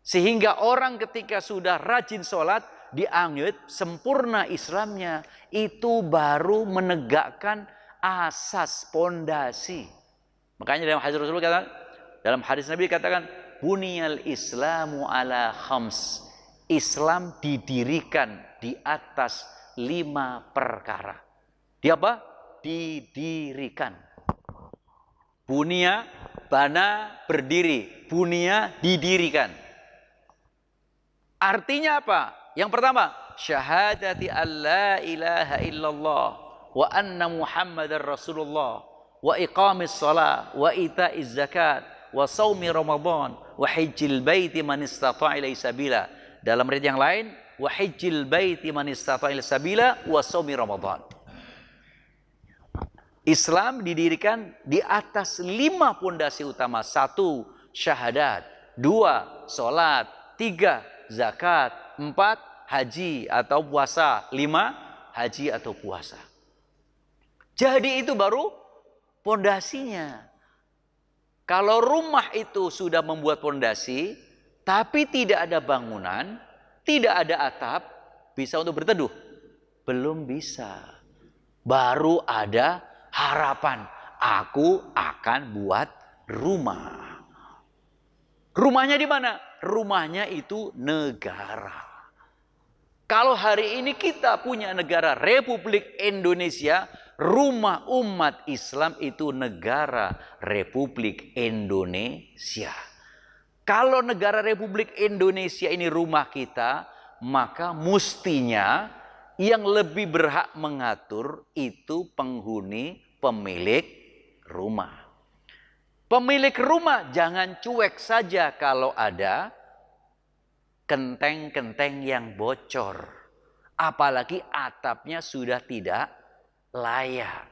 Sehingga orang ketika sudah rajin sholat, dianggap sempurna Islamnya. Itu baru menegakkan asas pondasi. Makanya dalam hadis Nabi katakan, buniyal Islamu ala khams. Islam didirikan di atas 5 perkara. Di apa? Didirikan. Bunia, bana, berdiri. Bunia, didirikan. Artinya apa? Yang pertama, syahadati an la ilaha illallah wa anna muhammadar rasulullah wa iqamis shalah wa ita'iz zakat wa saumi ramadan wa hajjil baiti man istata'a ilaihi sabila. Dalam riwayat yang lain, wa hajjil baiti man istata'a ilaihi sabila wa saumi ramadan. Islam didirikan di atas 5 pondasi utama. 1, syahadat. 2, salat. 3, zakat. 4, haji atau puasa. 5, haji atau puasa. Jadi itu baru pondasinya. Kalau rumah itu sudah membuat pondasi, tapi tidak ada bangunan, tidak ada atap, bisa untuk berteduh? Belum bisa. Baru ada harapan, aku akan buat rumah. Rumahnya di mana? Rumahnya itu negara. Kalau hari ini kita punya negara Republik Indonesia, rumah umat Islam itu negara Republik Indonesia. Kalau negara Republik Indonesia ini rumah kita, maka mestinya yang lebih berhak mengatur itu penghuni pemilik rumah. Pemilik rumah jangan cuek saja kalau ada kenteng-kenteng yang bocor. Apalagi atapnya sudah tidak layak.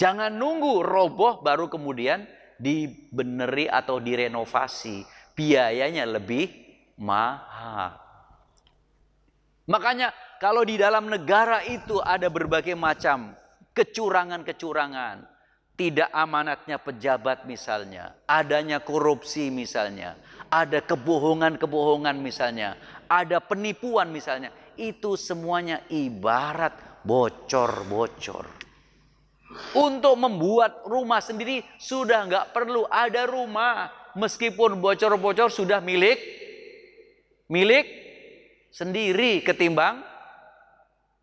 Jangan nunggu roboh baru kemudian dibeneri atau direnovasi. Biayanya lebih mahal. Makanya kalau di dalam negara itu ada berbagai macam kecurangan-kecurangan, tidak amanatnya pejabat misalnya, adanya korupsi misalnya, ada kebohongan-kebohongan misalnya, ada penipuan misalnya, itu semuanya ibarat bocor-bocor. Untuk membuat rumah sendiri sudah nggak perlu ada rumah, meskipun bocor-bocor sudah milik sendiri ketimbang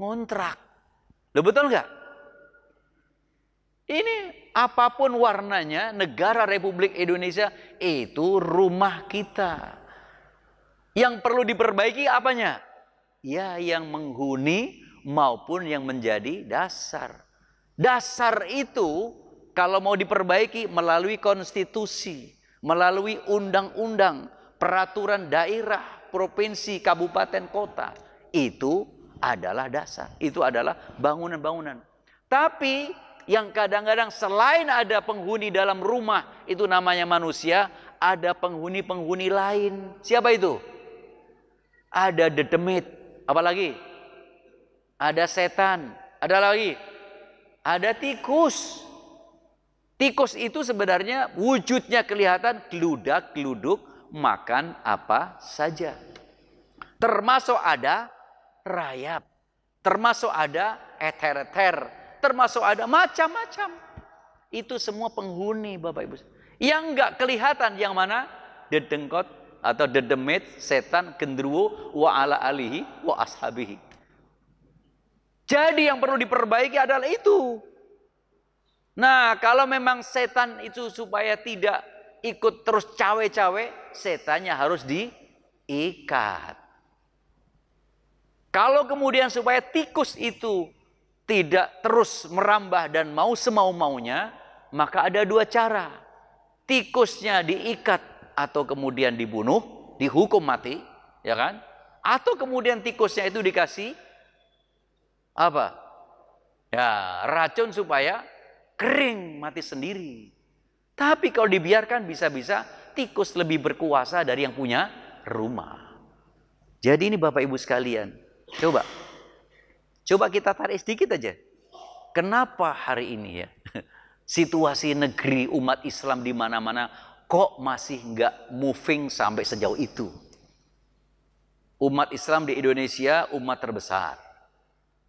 ngontrak. Loh, betul nggak? Ini apapun warnanya, negara Republik Indonesia itu rumah kita. Yang perlu diperbaiki apanya? Ya, yang menghuni maupun yang menjadi dasar. Dasar itu kalau mau diperbaiki melalui konstitusi, melalui undang-undang, peraturan daerah, provinsi, kabupaten, kota. Itu adalah dasar. Itu adalah bangunan-bangunan. Tapi yang kadang-kadang selain ada penghuni dalam rumah, itu namanya manusia, ada penghuni-penghuni lain. Siapa itu? Ada dedemit. Apalagi? Ada setan. Ada lagi? Ada tikus. Tikus itu sebenarnya wujudnya kelihatan geludak-geluduk, makan apa saja. Termasuk ada rayap. Termasuk ada eter-eter. Termasuk ada macam-macam. Itu semua penghuni Bapak Ibu. Yang enggak kelihatan yang mana? Dedengkot atau dedemit, setan, genderuwo, wa ala alihi, wa ashabihi. Jadi yang perlu diperbaiki adalah itu. Nah, kalau memang setan itu supaya tidak ikut terus cawe-cawe, setannya harus diikat. Kalau kemudian supaya tikus itu tidak terus merambah dan mau semau-maunya, maka ada dua cara. Tikusnya diikat atau kemudian dibunuh, dihukum mati, ya kan? Atau kemudian tikusnya itu dikasih apa? Ya, racun supaya kering, mati sendiri. Tapi kalau dibiarkan bisa-bisa tikus lebih berkuasa dari yang punya rumah. Jadi ini Bapak Ibu sekalian, Coba kita tarik sedikit aja. Kenapa hari ini ya situasi negeri umat Islam di mana-mana kok masih nggak moving sampai sejauh itu? Umat Islam di Indonesia umat terbesar.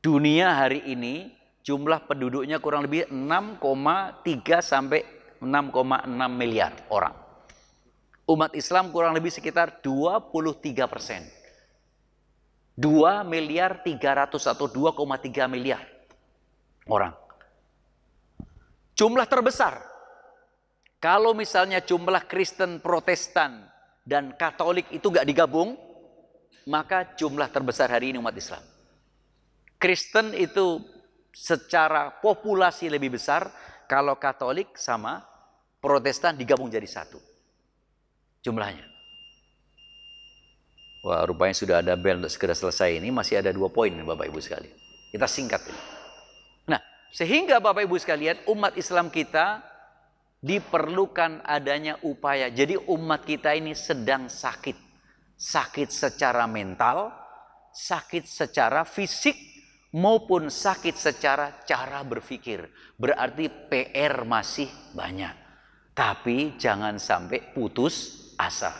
Dunia hari ini jumlah penduduknya kurang lebih 6,3 sampai 6,6 miliar orang. Umat Islam kurang lebih sekitar 23%. 2 miliar 300 atau 2,3 miliar orang. Jumlah terbesar. Kalau misalnya jumlah Kristen, Protestan, dan Katolik itu nggak digabung, maka jumlah terbesar hari ini umat Islam. Kristen itu secara populasi lebih besar, kalau Katolik sama Protestan digabung jadi satu jumlahnya. Wah, rupanya sudah ada bel untuk segera selesai ini. Masih ada 2 poin Bapak Ibu sekalian. Kita singkat ini. Nah, sehingga Bapak Ibu sekalian, umat Islam kita diperlukan adanya upaya. Jadi umat kita ini sedang sakit. Sakit secara mental, sakit secara fisik, maupun sakit secara cara berpikir. Berarti PR masih banyak. Tapi jangan sampai putus asa.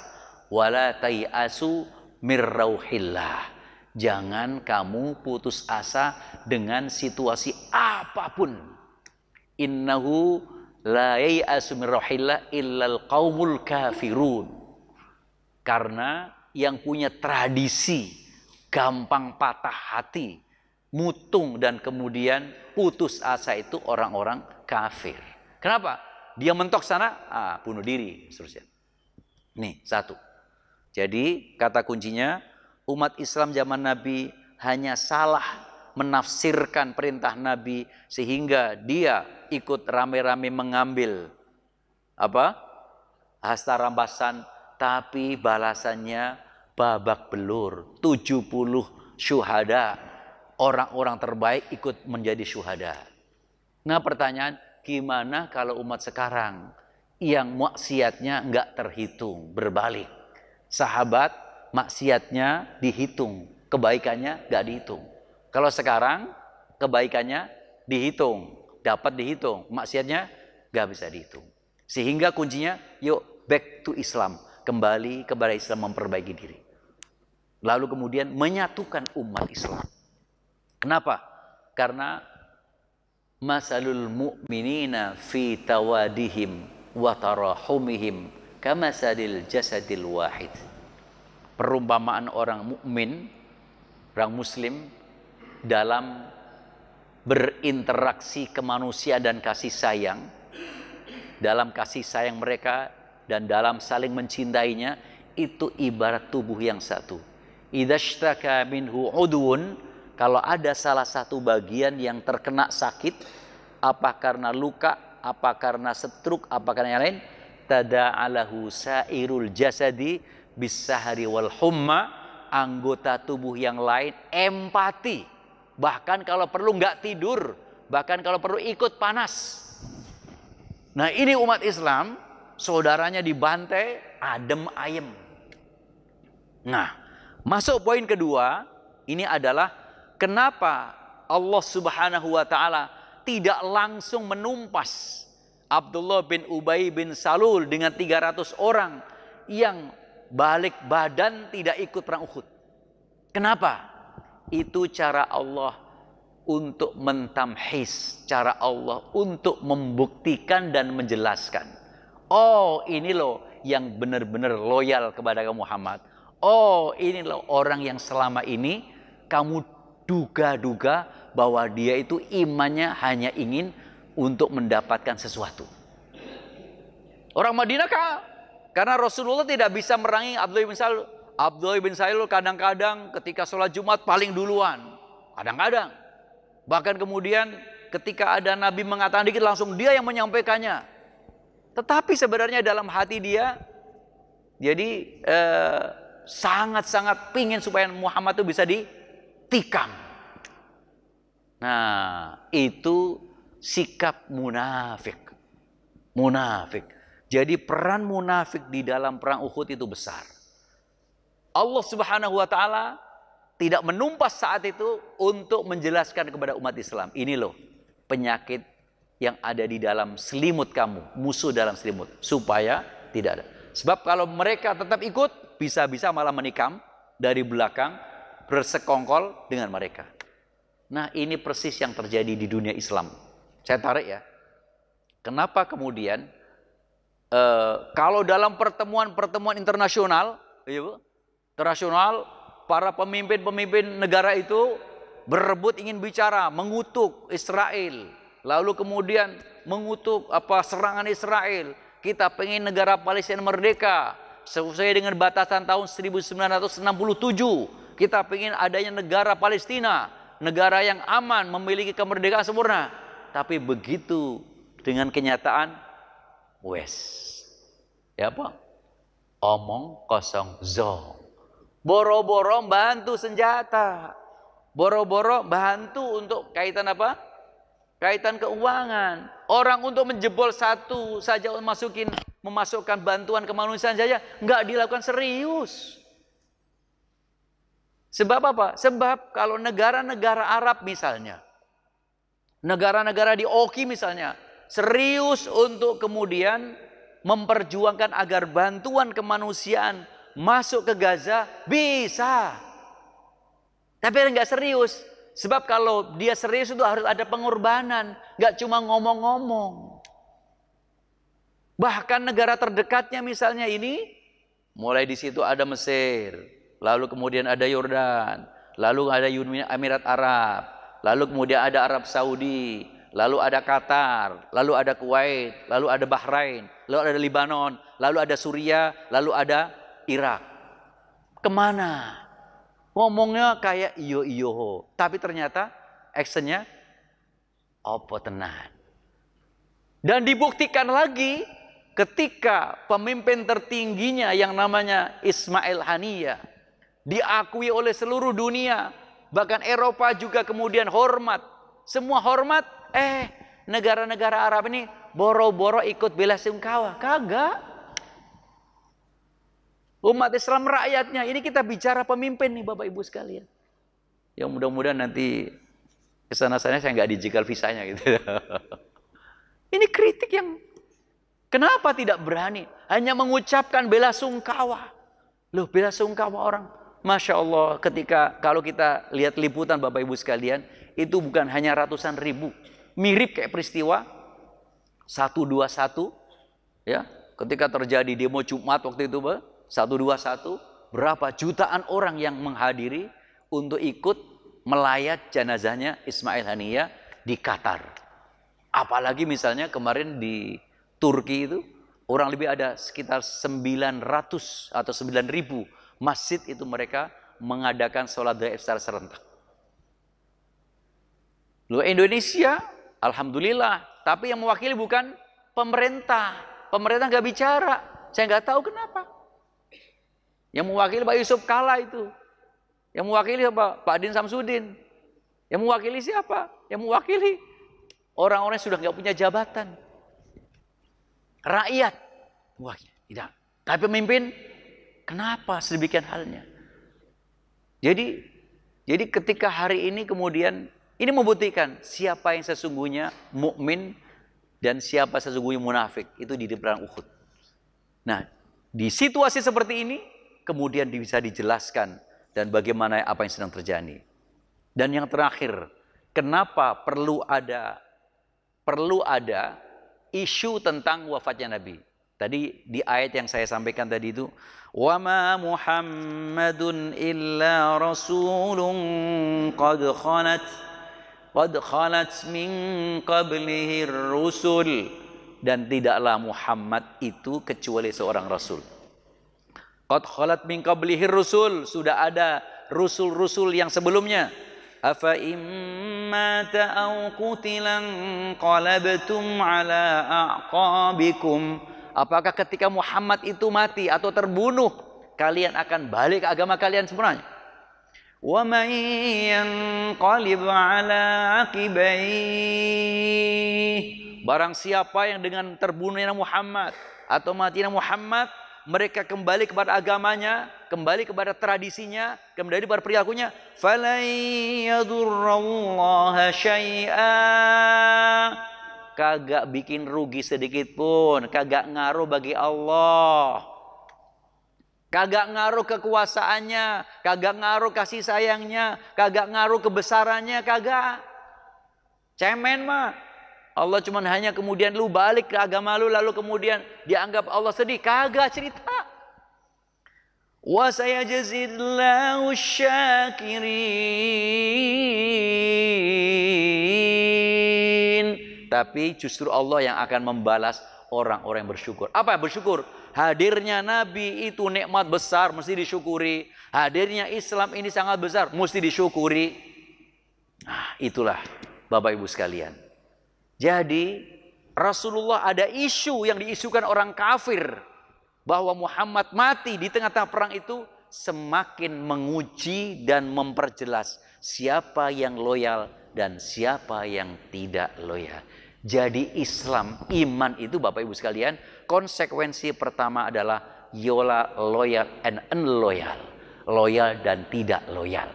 Wala tai'asu mirrauhillah. Jangan kamu putus asa dengan situasi apapun. Innahu la yai'asu mirrauhillah illal qaumul kafirun. Karena yang punya tradisi gampang patah hati, mutung dan kemudian putus asa itu orang-orang kafir. Kenapa? Dia mentok sana, bunuh diri, seterusnya. Nih, satu. Jadi kata kuncinya, umat Islam zaman Nabi hanya salah menafsirkan perintah Nabi sehingga dia ikut rame-rame mengambil hasta rampasan, tapi balasannya babak belur. 70 syuhada, orang-orang terbaik ikut menjadi syuhada. Nah pertanyaan, gimana kalau umat sekarang yang maksiatnya nggak terhitung, berbalik? Sahabat maksiatnya dihitung, kebaikannya nggak dihitung. Kalau sekarang kebaikannya dihitung, dapat dihitung, maksiatnya nggak bisa dihitung. Sehingga kuncinya, yuk back to Islam, kembali kepada Islam, memperbaiki diri. Lalu kemudian menyatukan umat Islam. Kenapa? Karena masalul mu'minina fi tawadihim wa tarahumihim kamasalil jasadil wahid. Perumpamaan orang mukmin, orang muslim dalam berinteraksi kemanusiaan dan kasih sayang, dalam kasih sayang mereka dan dalam saling mencintainya, itu ibarat tubuh yang satu. Idza ishtaka minhu udwun, kalau ada salah satu bagian yang terkena sakit, apa karena luka, apa karena stroke, apa karena yang lain, tada'alahu sairul jasadi bisahari wal humma, anggota tubuh yang lain empati, bahkan kalau perlu nggak tidur, bahkan kalau perlu ikut panas. Nah, ini umat Islam, saudaranya dibantai, adem ayem. Nah, masuk poin kedua, ini adalah kenapa Allah Subhanahu wa taala tidak langsung menumpas Abdullah bin Ubay bin Salul dengan 300 orang yang balik badan tidak ikut perang Uhud. Kenapa? Itu cara Allah untuk mentamhis, cara Allah untuk membuktikan dan menjelaskan. Oh, ini loh yang benar-benar loyal kepada Muhammad. Oh, ini loh orang yang selama ini kamu duga-duga bahwa dia itu imannya hanya ingin untuk mendapatkan sesuatu. Orang Madinah kah? Karena Rasulullah tidak bisa merangi Abdullah bin Salul. Abdullah bin Salul kadang-kadang ketika sholat Jumat paling duluan. Kadang-kadang. Bahkan kemudian ketika ada Nabi mengatakan dikit, langsung dia yang menyampaikannya. Tetapi sebenarnya dalam hati dia, jadi sangat-sangat pingin supaya Muhammad itu bisa ditikam. Nah, itu sikap munafik. Munafik. Jadi peran munafik di dalam perang Uhud itu besar. Allah Subhanahu wa taala tidak menumpas saat itu untuk menjelaskan kepada umat Islam, ini loh penyakit yang ada di dalam selimut kamu, musuh dalam selimut, supaya tidak ada. Sebab kalau mereka tetap ikut, bisa-bisa malah menikam dari belakang, bersekongkol dengan mereka. Nah, ini persis yang terjadi di dunia Islam. Saya tarik ya. Kenapa kemudian kalau dalam pertemuan-pertemuan internasional, para pemimpin-pemimpin negara itu berebut ingin bicara, mengutuk Israel, lalu kemudian mengutuk serangan Israel. Kita pengen negara Palestina merdeka sesuai dengan batasan tahun 1967. Kita pengen adanya negara Palestina, negara yang aman, memiliki kemerdekaan sempurna. Tapi begitu dengan kenyataan, ya apa? Omong kosong zong. Boro-boro bantu senjata, boro-boro bantu untuk kaitan apa? Kaitan keuangan. Orang untuk menjebol satu saja, memasukkan bantuan kemanusiaan saja nggak dilakukan serius. Sebab apa? Sebab kalau negara-negara Arab misalnya, negara-negara di Oki misalnya, serius untuk kemudian memperjuangkan agar bantuan kemanusiaan masuk ke Gaza, bisa. Tapi nggak serius. Sebab kalau dia serius itu harus ada pengorbanan. Nggak cuma ngomong-ngomong. Bahkan negara terdekatnya misalnya ini, mulai di situ ada Mesir, lalu kemudian ada Yordan, lalu ada Uni Emirat Arab, lalu kemudian ada Arab Saudi, lalu ada Qatar, lalu ada Kuwait, lalu ada Bahrain, lalu ada Lebanon, lalu ada Suriah, lalu ada Irak. Kemana? Ngomongnya kayak iyo-iyo, tapi ternyata actionnya opo tenan. Dan dibuktikan lagi ketika pemimpin tertingginya yang namanya Ismail Haniyah diakui oleh seluruh dunia, bahkan Eropa juga kemudian hormat. Semua hormat, negara-negara Arab ini boro-boro ikut bela sungkawa. Kagak. Umat Islam rakyatnya, ini kita bicara pemimpin nih Bapak Ibu sekalian. Yang mudah-mudahan nanti kesana-sana saya nggak dijegal visanya gitu. Ini kritik yang kenapa tidak berani hanya mengucapkan bela sungkawa. Loh, bela sungkawa orang. Masya Allah, ketika kalau kita lihat liputan Bapak Ibu sekalian, itu bukan hanya ratusan ribu. Mirip kayak peristiwa 121, ya, ketika terjadi demo Jumat waktu itu, 121, berapa jutaan orang yang menghadiri untuk ikut melayat jenazahnya Ismail Haniyah di Qatar. Apalagi misalnya kemarin di Turki itu orang lebih ada sekitar 900 atau 9.000 masjid itu mereka mengadakan sholat gaib secara serentak. Loh, Indonesia, alhamdulillah, tapi yang mewakili bukan pemerintah. Pemerintah nggak bicara. Saya nggak tahu kenapa. Yang mewakili Pak Yusuf Kala itu. Yang mewakili apa? Pak Din Samsudin. Yang mewakili siapa? Yang mewakili orang-orang yang sudah nggak punya jabatan. Rakyat. Wah, tidak. Tapi pemimpin, kenapa sedemikian halnya? Jadi ketika hari ini kemudian ini membuktikan siapa yang sesungguhnya mukmin dan siapa sesungguhnya munafik itu di perang Uhud. Nah, di situasi seperti ini kemudian bisa dijelaskan dan bagaimana apa yang sedang terjadi. Dan yang terakhir, kenapa perlu ada isu tentang wafatnya Nabi? Tadi di ayat yang saya sampaikan tadi itu, wa ma Muhammadun illa rasulun qad khalat min qablihi rusul, dan tidaklah Muhammad itu kecuali seorang rasul. Qad khalat min qablihi rusul, sudah ada rasul-rasul yang sebelumnya. Afa imma ta'aw qutilan qalabtum ala aqabikum, apakah ketika Muhammad itu mati atau terbunuh kalian akan balik ke agama kalian sebenarnya? Wa man yanqalib ala aqibaihi, barang siapa yang dengan terbunuhnya Muhammad atau matinya Muhammad mereka kembali kepada agamanya, kembali kepada tradisinya, kembali kepada perilakunya, falan yadurrallaha syai'a, kagak bikin rugi sedikit pun, kagak ngaruh bagi Allah. Kagak ngaruh kekuasaannya, kagak ngaruh kasih sayangnya, kagak ngaruh kebesarannya, kagak. Cemen mah. Allah cuma hanya kemudian lu balik ke agama lu lalu kemudian dianggap Allah sedih, kagak cerita. Wa sayajzillahu syakirin. Tapi justru Allah yang akan membalas orang-orang yang bersyukur. Apa yang bersyukur? Hadirnya Nabi itu nikmat besar, mesti disyukuri. Hadirnya Islam ini sangat besar, mesti disyukuri. Nah, itulah Bapak Ibu sekalian. Jadi Rasulullah ada isu yang diisukan orang kafir bahwa Muhammad mati di tengah-tengah perang itu semakin menguji dan memperjelas siapa yang loyal dan siapa yang tidak loyal. Jadi Islam, iman itu Bapak Ibu sekalian, konsekuensi pertama adalah loyal and unloyal. Loyal dan tidak loyal.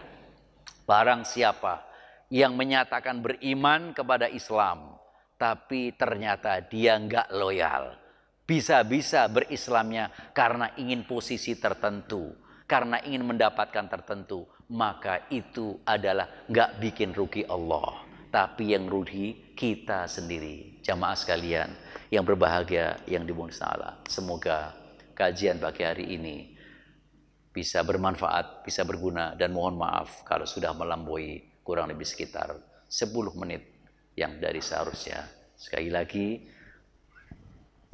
Barang siapa yang menyatakan beriman kepada Islam, tapi ternyata dia nggak loyal, bisa-bisa berislamnya karena ingin posisi tertentu, karena ingin mendapatkan tertentu, maka itu adalah nggak bikin rugi Allah, tapi yang rugi kita sendiri. Jamaah sekalian yang berbahagia, yang dimuliakan Allah, semoga kajian pagi hari ini bisa bermanfaat, bisa berguna, dan mohon maaf kalau sudah melampaui kurang lebih sekitar 10 menit yang dari seharusnya. Sekali lagi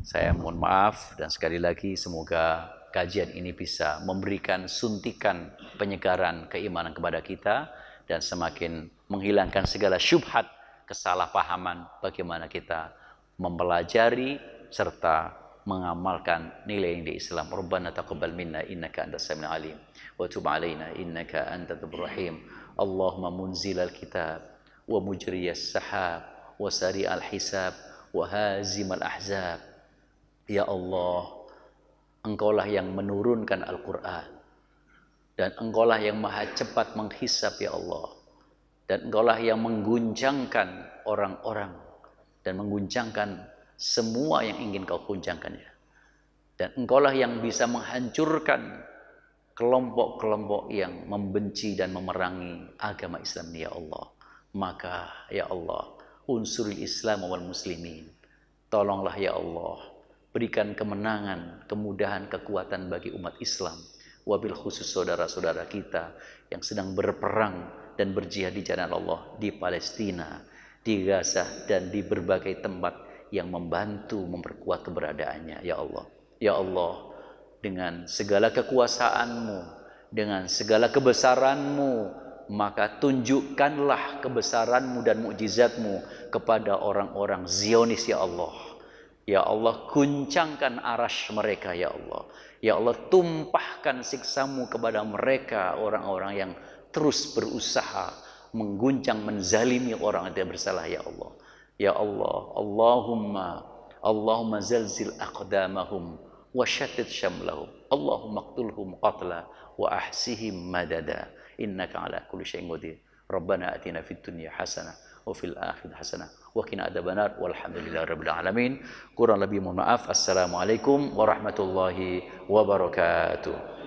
saya mohon maaf, dan sekali lagi semoga kajian ini bisa memberikan suntikan penyegaran keimanan kepada kita dan semakin menghilangkan segala syubhat, kesalahpahaman bagaimana kita mempelajari serta mengamalkan nilai yang di Islam. Rabbana taqabbal minna innaka antas samiul alim wa tub alaina innaka antat tawwabur rahim. Allahumma munzilal kitab wa mujriyas sahab wa sari'al hisab wa hazimal ahzab. Ya Allah, Engkaulah yang menurunkan Al-Quran, dan Engkaulah yang maha cepat menghisab ya Allah, dan Engkaulah yang mengguncangkan orang-orang dan mengguncangkan semua yang ingin Kau guncangkan ya. Dan Engkaulah yang bisa menghancurkan kelompok-kelompok yang membenci dan memerangi agama Islam ya Allah. Maka ya Allah, unsuril Islam wal muslimin, tolonglah ya Allah, berikan kemenangan, kemudahan, kekuatan bagi umat Islam, wabil khusus saudara-saudara kita yang sedang berperang dan berjihad di jalan Allah di Palestina, di Gaza dan di berbagai tempat yang membantu memperkuat keberadaannya. Ya Allah, ya Allah, dengan segala kekuasaan-Mu, dengan segala kebesaran-Mu, maka tunjukkanlah kebesaran-Mu dan mukjizat-Mu kepada orang-orang Zionis, ya Allah. Ya Allah, guncangkan arasy mereka, ya Allah. Ya Allah, tumpahkan siksa-Mu kepada mereka, orang-orang yang terus berusaha mengguncang, menzalimi orang yang bersalah, ya Allah. Ya Allah, Allahumma zalzil aqdamahum wa syattid syamlahum. Allahumma qtulhum qatla wa ahsihim madada. Innaka ala kulli syai'in qadir. Rabbana atina fid dunya hasanah wa fil akhirati hasanah wa qina adzabannar. Walhamdulillahirabbil alamin. Kurang lebih mohon maaf. Assalamualaikum warahmatullahi wabarakatuh.